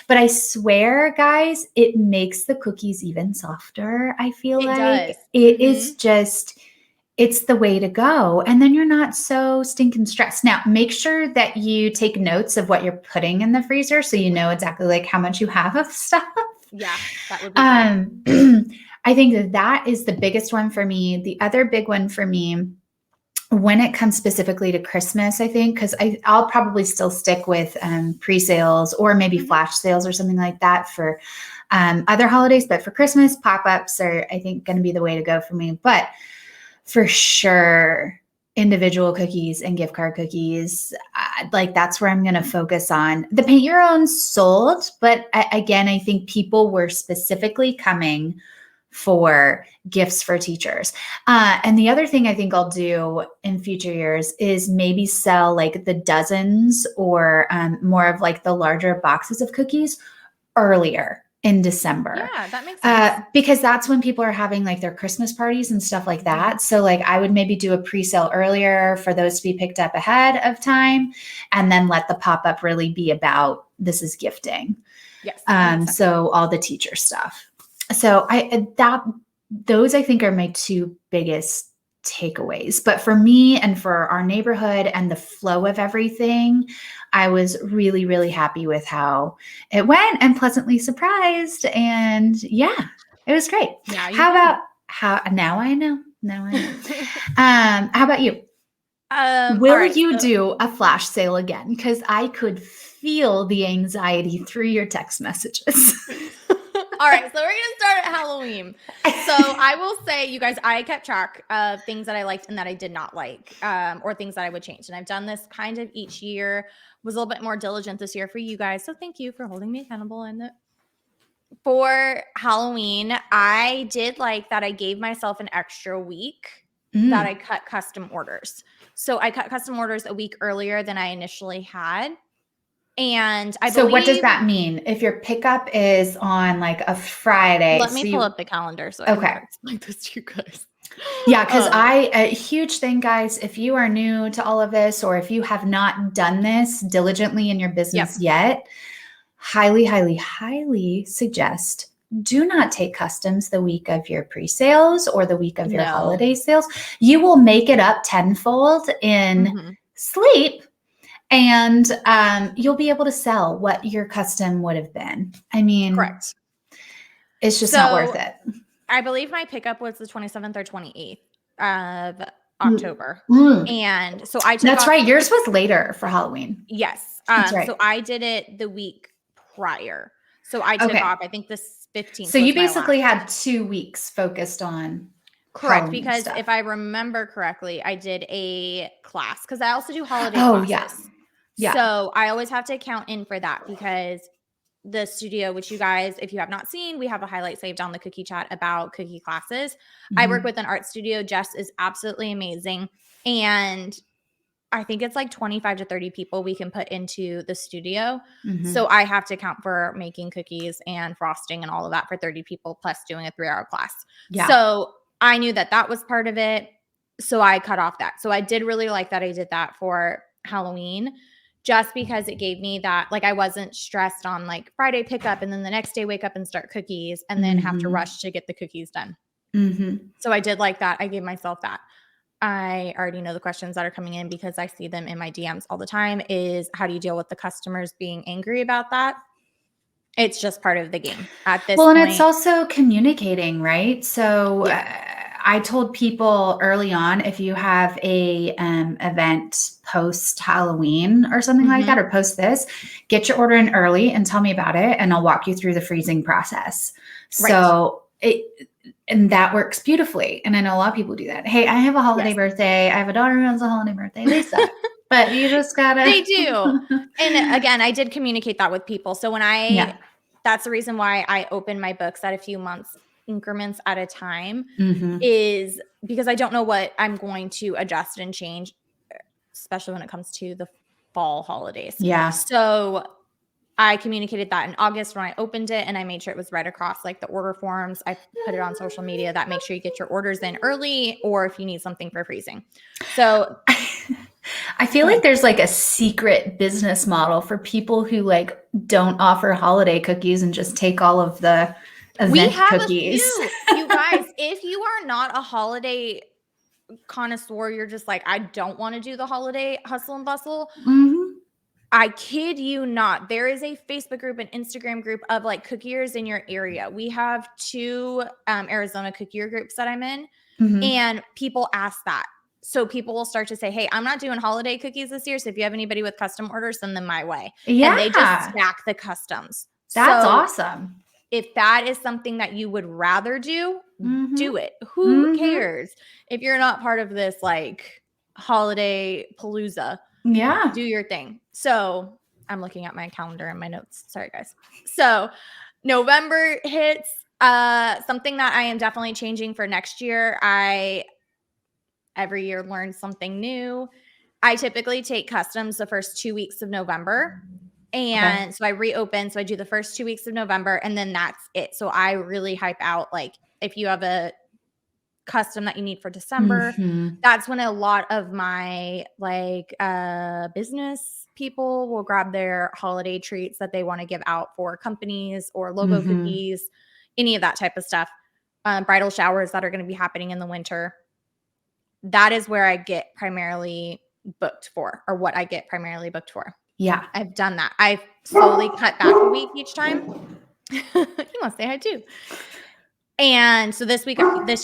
But I swear, guys, it makes the cookies even softer. I feel like it is just, it's the way to go. And then you're not so stinking stressed. Now, make sure that you take notes of what you're putting in the freezer so you know exactly, like, how much you have of stuff. Yeah, that would be great. I think that is the biggest one for me. The other big one for me, when it comes specifically to Christmas, I think, because I'll probably still stick with pre-sales or maybe flash sales or something like that for other holidays. But for Christmas, pop-ups are, I think, going to be the way to go for me. But for sure, individual cookies and gift card cookies, like, that's where I'm going to focus on. The paint your own sold, but again, I think people were specifically coming for gifts for teachers. And the other thing I think I'll do in future years is maybe sell, like, the dozens or more of, like, the larger boxes of cookies earlier in December. Yeah, that makes sense. Because that's when people are having, like, their Christmas parties and stuff like that. So, like, I would maybe do a pre-sale earlier for those to be picked up ahead of time, and then let the pop-up really be about, this is gifting. Yes. So all the teacher stuff. So those I think are my two biggest takeaways. But for me and for our neighborhood and the flow of everything, I was really, really happy with how it went and pleasantly surprised. And yeah, it was great. Yeah, now I know. How about you? Will you do a flash sale again? Because I could feel the anxiety through your text messages. All right, so we're going to start at Halloween. So I will say, you guys, I kept track of things that I liked and that I did not like, or things that I would change. And I've done this kind of each year. Was a little bit more diligent this year for you guys. So thank you for holding me accountable. And for Halloween, I did like that I gave myself an extra week that I cut custom orders. So I cut custom orders a week earlier than I initially had. And So what does that mean? If your pickup is on, like, a Friday. Let me pull up the calendar so I can explain this to you guys. Yeah, because a huge thing, guys, if you are new to all of this, or if you have not done this diligently in your business yet, highly, highly, highly suggest do not take customs the week of your pre-sales or the week of your No. holiday sales. You will make it up tenfold in sleep, and you'll be able to sell what your custom would have been. I mean, correct. It's just not worth it. I believe my pickup was the 27th or 28th of October. And so I took That's right. Yours was later for Halloween. Yes. That's right. So I did it the week prior. So I took off, I think this 15th. So you basically had 2 weeks focused on correct, Halloween because stuff. if I remember correctly, I did a class because I also do holiday classes. Yeah. So I always have to account in for that, because the studio, which you guys, if you have not seen, we have a highlight saved on the cookie chat about cookie classes. I work with an art studio. Jess is absolutely amazing. And I think it's like 25 to 30 people we can put into the studio. So I have to account for making cookies and frosting and all of that for 30 people, plus doing a 3-hour class. Yeah. So I knew that that was part of it. So I cut off that. So I did really like that I did that for Halloween, just because it gave me that, like, I wasn't stressed on like Friday pickup and then the next day wake up and start cookies and then have to rush to get the cookies done. So I did like that. I gave myself that. I already know the questions that are coming in because I see them in my DMs all the time, is how do you deal with the customers being angry about that? It's just part of the game at this point. Well, and it's also communicating, right? So I told people early on, if you have a event post Halloween or something like that, or post this, get your order in early and tell me about it, and I'll walk you through the freezing process. So and that works beautifully. And I know a lot of people do that. Hey, I have a holiday birthday. I have a daughter who has a holiday birthday, Lisa. But you just gotta. They do. And again, I did communicate that with people. So when that's the reason why I open my books at a few months increments at a time, is because I don't know what I'm going to adjust and change, especially when it comes to the fall holidays. Yeah. So I communicated that in August when I opened it, and I made sure it was right across like the order forms. I put it on social media that make sure you get your orders in early, or if you need something for freezing. So I feel like there's like a secret business model for people who like don't offer holiday cookies and just take all of the event cookies. You guys, if you are not a holiday connoisseur, you're just like, I don't want to do the holiday hustle and bustle. I kid you not. There is a Facebook group and Instagram group of like cookiers in your area. We have 2 Arizona cookier groups that I'm in, and people ask that. So people will start to say, hey, I'm not doing holiday cookies this year, so if you have anybody with custom orders, send them my way. Yeah. And they just stack the customs. That's awesome. If that is something that you would rather do, do it. Who cares? If you're not part of this like holiday palooza, do your thing. So I'm looking at my calendar and my notes. Sorry, guys. So November hits. Something that I am definitely changing for next year. I every year learn something new. I typically take customs the first 2 weeks of November. And so I reopen. So I do the first 2 weeks of November, and then that's it. So I really hype out, like, if you have a custom that you need for December, that's when a lot of my like business people will grab their holiday treats that they want to give out for companies or logo cookies, any of that type of stuff. Bridal showers that are going to be happening in the winter. That is where I get primarily booked for, or what I get primarily booked for. Yeah. I've done that. I've slowly cut back a week each time. You want to say hi too. And so this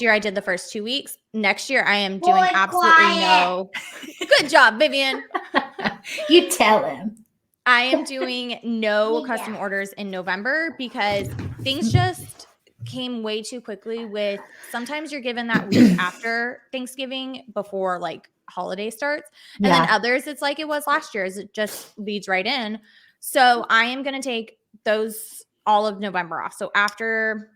year I did the first 2 weeks. Next year I am doing absolutely no. Good job, Vivian. You tell him. I am doing no custom orders in November because things just came way too quickly. With sometimes you're given that week after Thanksgiving before like holiday starts, and then others it's like it was last year, as it just leads right in. So I am going to take all of November off. So after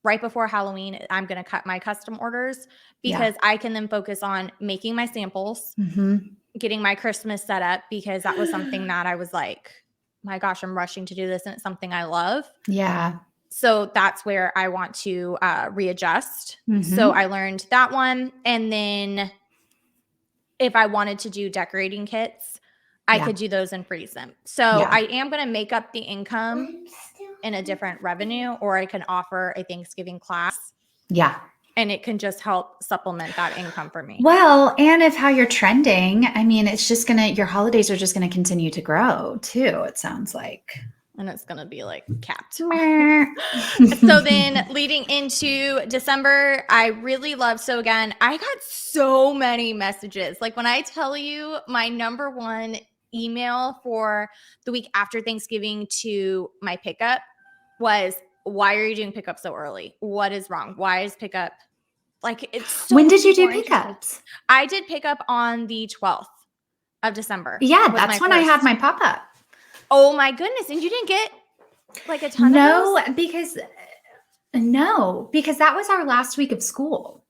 right before Halloween, I'm going to cut my custom orders, because I can then focus on making my samples, getting my Christmas set up, because that was something that I was like, my gosh, I'm rushing to do this, and it's something I love. Yeah. So that's where I want to readjust. So I learned that one. And then if I wanted to do decorating kits, I could do those and freeze them. So I am going to make up the income in a different revenue, or I can offer a Thanksgiving class. Yeah. And it can just help supplement that income for me. Well, and if how you're trending, I mean, it's just your holidays are just going to continue to grow too, it sounds like. And it's going to be like capped. So then leading into December, I really love, so again, I got so many messages. Like when I tell you my number one email for the week after Thanksgiving to my pickup was, why are you doing pickup so early? What is wrong? Why is pickup like, it's so when did you do pickups? I did pickup on the 12th of December. Yeah, that's when I had my pop-up. Oh my goodness. And you didn't get like a ton of those? Because that was our last week of school.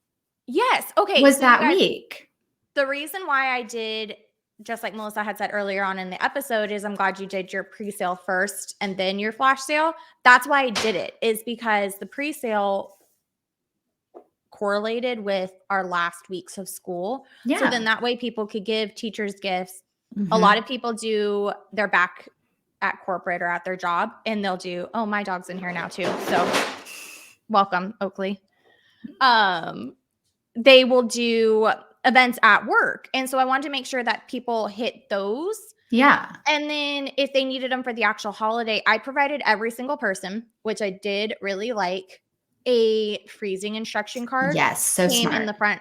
Yes. Okay. Was that week. The reason why I did, just like Melissa had said earlier on in the episode, is I'm glad you did your pre-sale first and then your flash sale. That's why I did it, is because the pre-sale correlated with our last weeks of school. Yeah. So then that way people could give teachers gifts. Mm-hmm. A lot of people do their back at corporate or at their job, and they'll do, oh, my dog's in here now too. So welcome, Oakley. They will do events at work. And so I wanted to make sure that people hit those. Yeah. And then if they needed them for the actual holiday, I provided every single person, which I did really like, a freezing instruction card. Yes, so came smart. in the front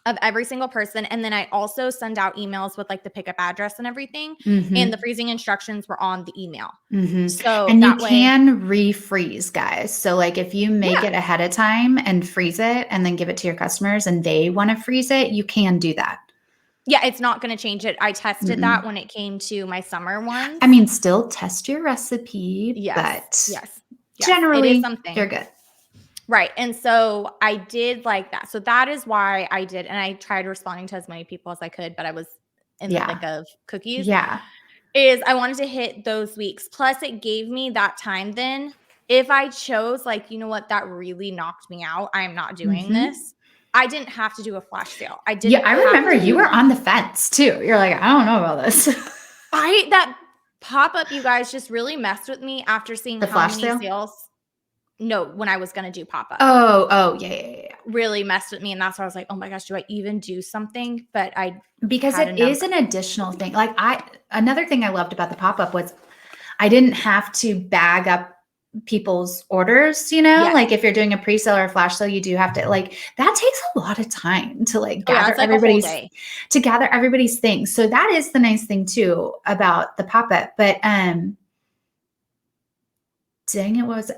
of every single person. And then I also send out emails with like the pickup address and everything. Mm-hmm. And the freezing instructions were on the email. Mm-hmm. So and you can refreeze, guys. So like if you make it ahead of time and freeze it and then give it to your customers and they want to freeze it, you can do that. Yeah, it's not going to change it. I tested that when it came to my summer ones. I mean, still test your recipe, but generally you're good. Right. And so I did like that. So that is why I did. And I tried responding to as many people as I could, but I was in the thick of cookies. Yeah. Is I wanted to hit those weeks. Plus it gave me that time then. If I chose like, you know what, that really knocked me out, I'm not doing this. I didn't have to do a flash sale. I didn't. Yeah, I remember you were on the fence too. You're like, I don't know about this. That pop-up, you guys, just really messed with me after seeing how many sales. No, when I was going to do pop-up. Oh, yeah. Really messed with me. And that's why I was like, oh my gosh, do I even do something? But because it is an additional thing. Like another thing I loved about the pop-up was I didn't have to bag up people's orders, like if you're doing a pre-sale or a flash sale, you do have to that takes a lot of time to gather everybody's things. So that is the nice thing too about the pop-up. But dang it, with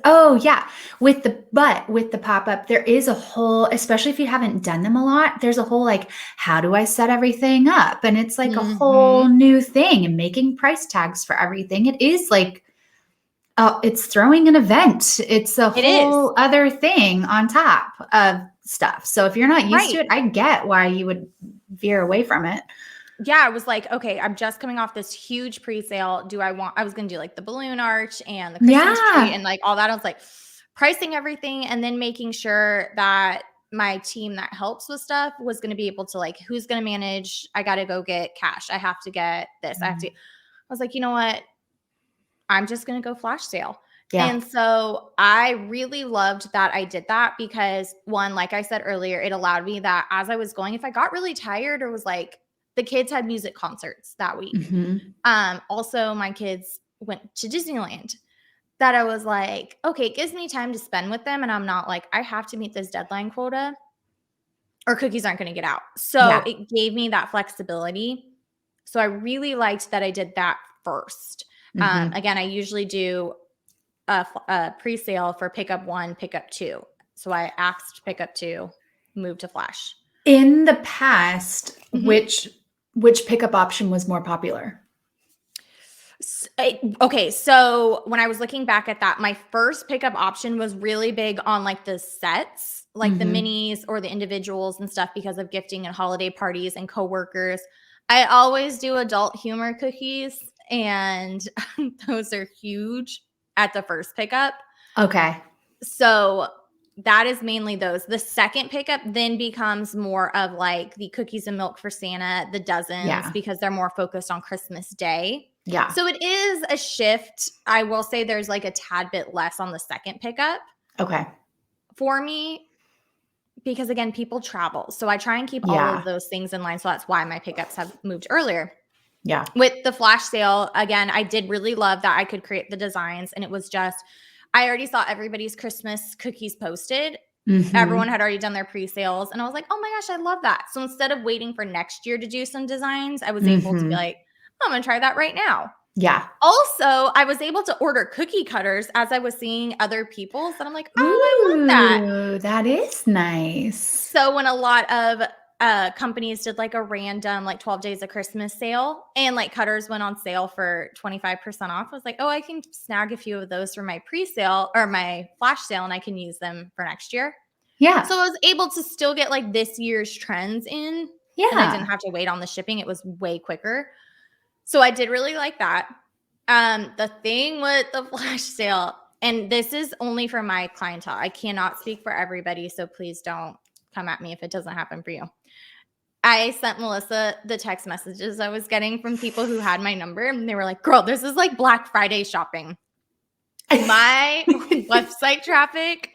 the pop-up, there is a whole, especially if you haven't done them a lot, there's a whole like, how do I set everything up? And it's like a whole new thing, and making price tags for everything. It is like, it's throwing an event. It's a whole other thing on top of stuff. So if you're not used to it, I get why you would veer away from it. Yeah, I was like, okay, I'm just coming off this huge pre-sale. I was going to do like the balloon arch and the Christmas tree and like all that. I was like pricing everything and then making sure that my team that helps with stuff was going to be able to like, who's going to manage? I got to go get cash. I have to get this. I was like, you know what? I'm just going to go flash sale. Yeah. And so I really loved that I did that because one, like I said earlier, it allowed me that as I was going, if I got really tired or was like, the kids had music concerts that week. Also, my kids went to Disneyland. That I was like, okay, it gives me time to spend with them. And I'm not like, I have to meet this deadline quota or cookies aren't going to get out. So it gave me that flexibility. So I really liked that I did that first. Again, I usually do a pre-sale for pickup 1, pickup 2. So I asked pickup 2, move to flash. In the past, which pickup option was more popular? Okay, so when I was looking back at that, my first pickup option was really big on like the sets, like the minis or the individuals and stuff because of gifting and holiday parties and coworkers. I always do adult humor cookies, and those are huge at the first pickup. Okay. So that is mainly those. The second pickup then becomes more of like the cookies and milk for Santa, the dozens, because they're more focused on Christmas Day. Yeah. So it is a shift. I will say there's like a tad bit less on the second pickup. Okay. For me, because again, people travel. So I try and keep all Yeah. of those things in line. So that's why my pickups have moved earlier. Yeah. With the flash sale, again, I did really love that I could create the designs. And it was just, I already saw everybody's Christmas cookies posted. Everyone had already done their pre-sales. And I was like, oh my gosh, I love that. So instead of waiting for next year to do some designs, I was able to be like, I'm going to try that right now. Yeah. Also, I was able to order cookie cutters as I was seeing other people's, and I'm like, oh, I want that. Ooh, that is nice. So when a lot of companies did like a random like 12 days of Christmas sale and like cutters went on sale for 25% off, I was like, oh, I can snag a few of those for my pre-sale or my flash sale and I can use them for next year. Yeah. So I was able to still get like this year's trends in. Yeah. And I didn't have to wait on the shipping. It was way quicker. So I did really like that. The thing with the flash sale, and this is only for my clientele. I cannot speak for everybody, so please don't come at me if it doesn't happen for you. I sent Melissa the text messages I was getting from people who had my number, and they were like, girl, this is like Black Friday shopping. My website traffic,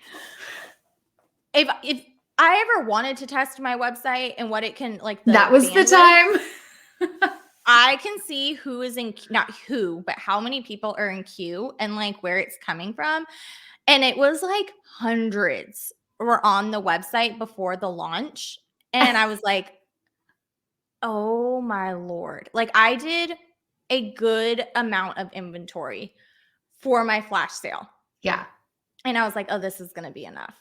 if I ever wanted to test my website and what it can, like, that was the time. I can see who is in, not who, but how many people are in queue and like where it's coming from. And it was like hundreds were on the website before the launch. And I was like, oh my Lord. Like I did a good amount of inventory for my flash sale. Yeah. And I was like, oh, this is going to be enough.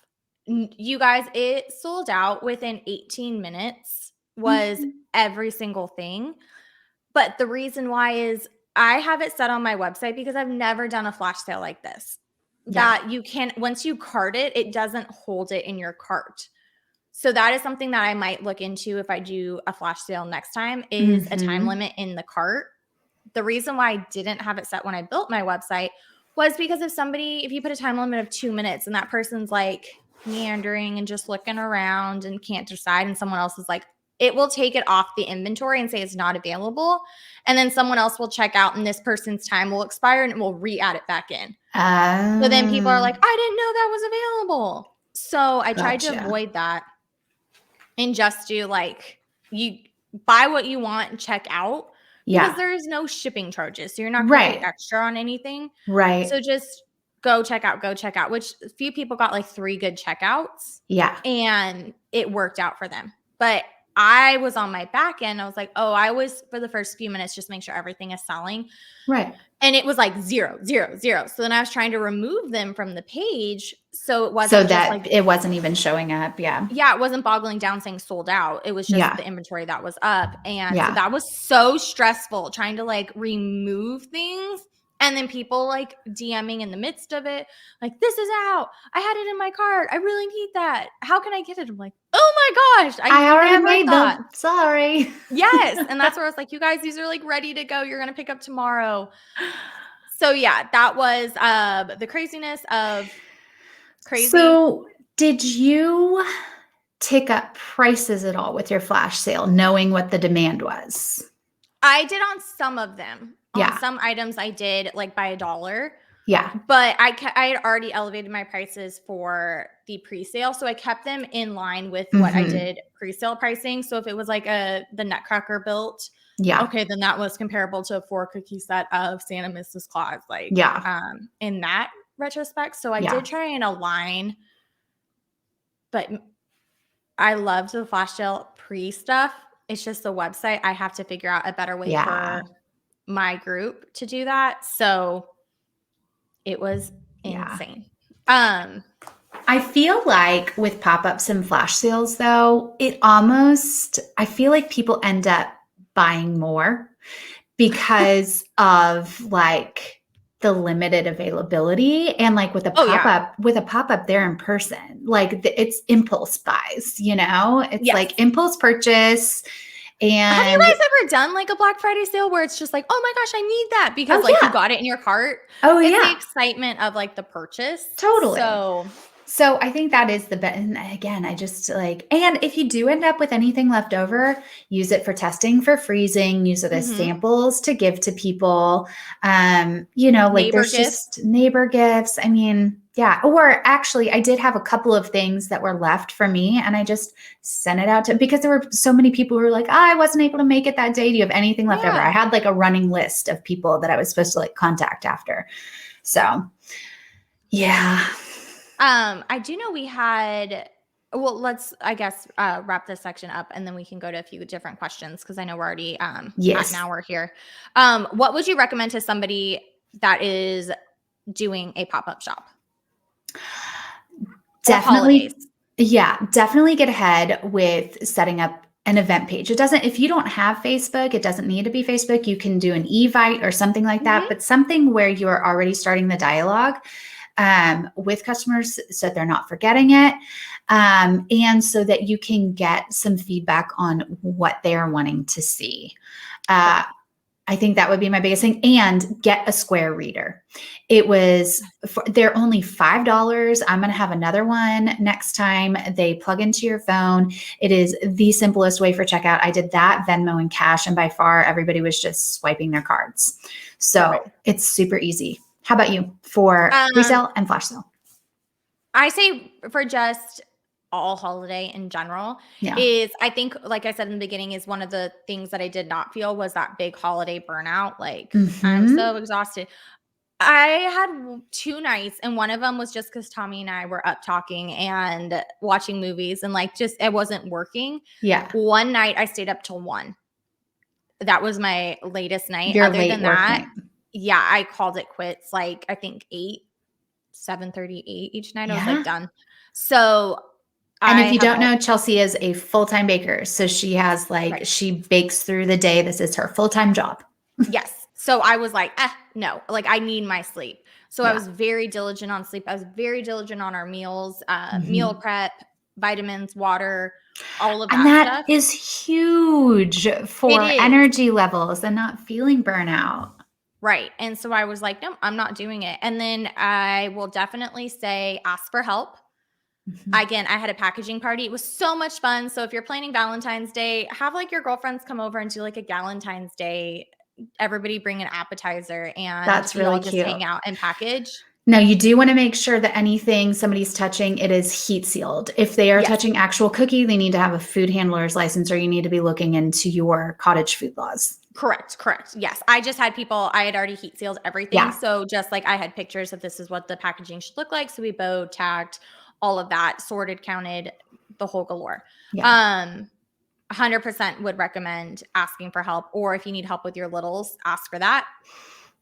You guys, it sold out within 18 minutes, was every single thing. But the reason why is I have it set on my website because I've never done a flash sale like this. Yeah. That you can, once you cart it, it doesn't hold it in your cart. So that is something that I might look into if I do a flash sale next time is a time limit in the cart. The reason why I didn't have it set when I built my website was because if you put a time limit of 2 minutes and that person's like meandering and just looking around and can't decide and someone else is like, it will take it off the inventory and say it's not available. And then someone else will check out and this person's time will expire and it will re-add it back in. So then people are like, I didn't know that was available. So I tried to avoid that and just do like, you buy what you want and check out. Because there is no shipping charges. So you're not going to pay extra on anything. Right. So just go check out, which a few people got like 3 good checkouts. Yeah. And it worked out for them. But I was on my back end. I was like, oh, I was for the first few minutes, just make sure everything is selling. Right. And it was like 0, 0, 0. So then I was trying to remove them from the page. So it wasn't so that just like, it wasn't even showing up. Yeah. Yeah. It wasn't boggling down saying sold out. It was just the inventory that was up. And so that was so stressful trying to like remove things. And then people like DMing in the midst of it, like, this is out. I had it in my cart. I really need that. How can I get it? I'm like, oh my gosh. I already made them. Sorry. Yes. And that's where I was like, you guys, these are like ready to go. You're going to pick up tomorrow. So yeah, that was the craziness of crazy. So did you tick up prices at all with your flash sale, knowing what the demand was? I did on some of them. On some items I did like by $1. Yeah. But I had already elevated my prices for the pre-sale. So I kept them in line with what I did pre-sale pricing. So if it was like the Nutcracker built, okay, then that was comparable to a 4 cookie set of Santa Mrs. Claus, like in that retrospect. So I did try and align, but I loved the flash sale pre-stuff. It's just the website. I have to figure out a better way for my group to do that. So it was insane. I feel like with pop-ups and flash sales though, I feel like people end up buying more because of like the limited availability and like with a pop-up they're in person. Like it's impulse buys, it's like impulse purchase. And have you guys ever done like a Black Friday sale where it's just like, oh my gosh, I need that because you got it in your cart? Oh, it's the excitement of like the purchase. Totally. So So I think that is the best. And again, I just like, and if you do end up with anything left over, use it for testing, for freezing, use it as Mhm. samples to give to people. Like Neighbor there's gifts. just neighbor gifts. I mean, yeah. Or actually, I did have a couple of things that were left for me, and I just sent it out to because there were so many people who were like, I wasn't able to make it that day. Do you have anything left over? I Yeah. had like a running list of people that I was supposed to like contact after. So, yeah. I do know we had well, let's, I guess, wrap this section up and then we can go to a few different questions because I know we're already at an Yes. hour here. What would you recommend to somebody that is doing a pop-up shop or holidays? Definitely, yeah, definitely get ahead with setting up an event page. It doesn't, if you don't have Facebook, it doesn't need to be Facebook. You can do an Evite or something like that, Mhm. but something where you're already starting the dialogue with customers so that they're not forgetting it. And so that you can get some feedback on what they're wanting to see. Uh, Right. I think that would be my biggest thing. And get a Square reader. They're only $5. I'm going to have another one next time. They plug into your phone. It is the simplest way for checkout. I did that, Venmo and cash, and by far everybody was just swiping their cards. Perfect. So it's super easy. How about you for Um, presale and flash sale? I say for just all holiday in general Yeah. is I think, like I said in the beginning, is one of the things that I did not feel was that big holiday burnout. Like, I'm Hmm. so exhausted. I had 2 nights, and one of them was just because Tommy and I were up talking and watching movies and, like, just it wasn't working. Yeah. One night, I stayed up till 1. That was my latest night. Your Other late than work that, night. yeah, I called it quits, like, I think 8, 7:38 each night, I was, like, Yeah. done. So, And I if you have don't all know, Chelsea is a full-time baker. So right. she bakes through the day. This is her full-time job. Yes. So I was like, no, like I need my sleep. So I Yeah. was very diligent on sleep. I was very diligent on our meals, meal Mhm. prep, vitamins, water, all of And that that stuff. is huge It for is. energy levels and not feeling burnout. Right. And so I was like, no, I'm not doing it. And then I will definitely say ask for help. Mhm. Again, I had a packaging party. It was so much fun. So if you're planning Valentine's Day, have like your girlfriends come over and do like a Galentine's Day. Everybody bring an appetizer and That's really y'all just cute. hang out and package. Now, you do want to make sure that anything somebody's touching, it is heat sealed. If they are Yes. touching actual cookie, they need to have a food handler's license or you need to be looking into your cottage food laws. Correct, correct. Yes. I just had people I had already heat sealed everything, Yeah. so just, like, I had pictures of this is what the packaging should look like, so we bow tagged, all of that, sorted, counted, the whole galore. Yeah. 100% would recommend asking for help, or if you need help with your littles, ask for that.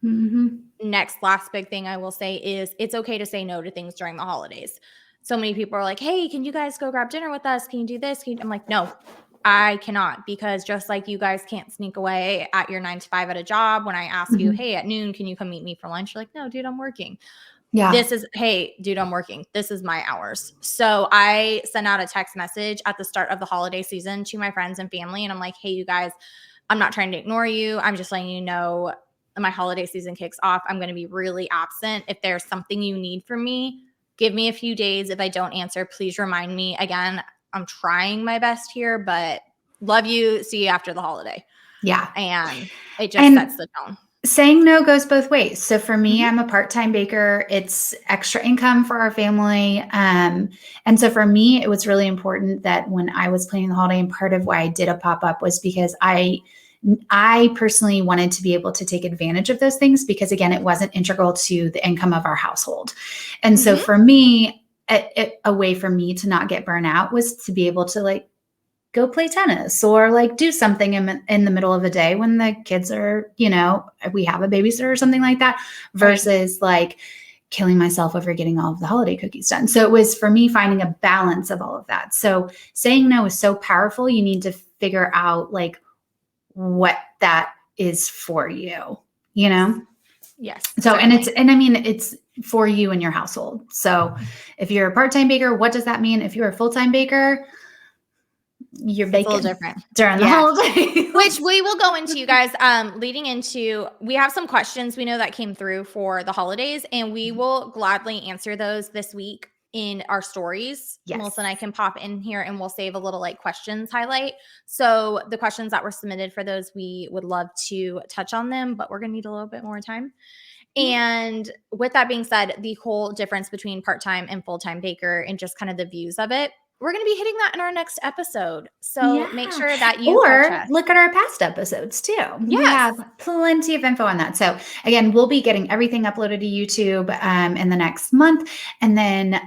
Hmm. Next, last big thing I will say is it's okay to say no to things during the holidays. So many people are like, "Hey, can you guys go grab dinner with us? Can you do this?" I'm like, "No, I cannot," because just like you guys can't sneak away at your 9 to 5 at a job, when I ask you, Hmm. "Hey, at noon, can you come meet me for lunch?" You're like, "No, dude, I'm working." Yeah. Hey, dude, I'm working. This is my hours. So I send out a text message at the start of the holiday season to my friends and family. And I'm like, hey, you guys, I'm not trying to ignore you. I'm just letting you know my holiday season kicks off. I'm going to be really absent. If there's something you need from me, give me a few days. If I don't answer, please remind me. Again, I'm trying my best here, but love you. See you after the holiday. Yeah. And it just sets And the tone. saying no goes both ways. So for me, Mhm. I'm a part-time baker. It's extra income for our family. And so for me, it was really important that when I was planning the holiday, and part of why I did a pop-up was because I personally wanted to be able to take advantage of those things because again, it wasn't integral to the income of our household. And so Mhm. for me, a way for me to not get burnt out was to be able to like go play tennis or like do something in the middle of the day when the kids are, we have a babysitter or something like that Right. versus like killing myself over getting all of the holiday cookies done. So it was for me finding a balance of all of that. So saying no is so powerful. You need to figure out like what that is for you, you Yes. know? Yes, So, certainly. and I mean, it's for you and your household. So if you're a part-time baker, what does that mean? If you're a full-time baker, you're It's a little baking different. during the Yeah. Which holidays. we will go into, you guys, leading into we have some questions we know that came through for the holidays, and we will gladly answer those this week in our stories. Yes. Melissa and I can pop in here and we'll save a little like questions highlight. So the questions that were submitted for those, we would love to touch on them, but we're going to need a little bit more time. And with that being said, the whole difference between part-time and full-time baker and just kind of the views of it, we're going to be hitting that in our next episode. So make sure that you or look at our past episodes too. Yes. We have plenty of info on that. So again, we'll be getting everything uploaded to YouTube in the next month. And then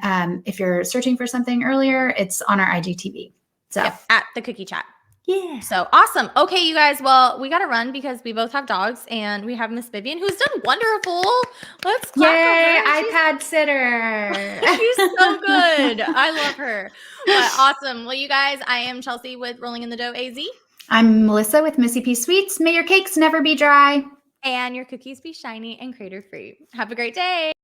if you're searching for something earlier, it's on our IGTV. So at the Cookie Chat. Yeah. So awesome. Okay, you guys. Well, we got to run because we both have dogs and we have Miss Vivian who's done wonderful. Let's clap for her. iPad sitter. She's so good. I love her. But awesome. Well, you guys, I am Chelsea with Rolling in the Dough AZ. I'm Melissa with Missy P Sweets. May your cakes never be dry. And your cookies be shiny and crater free. Have a great day.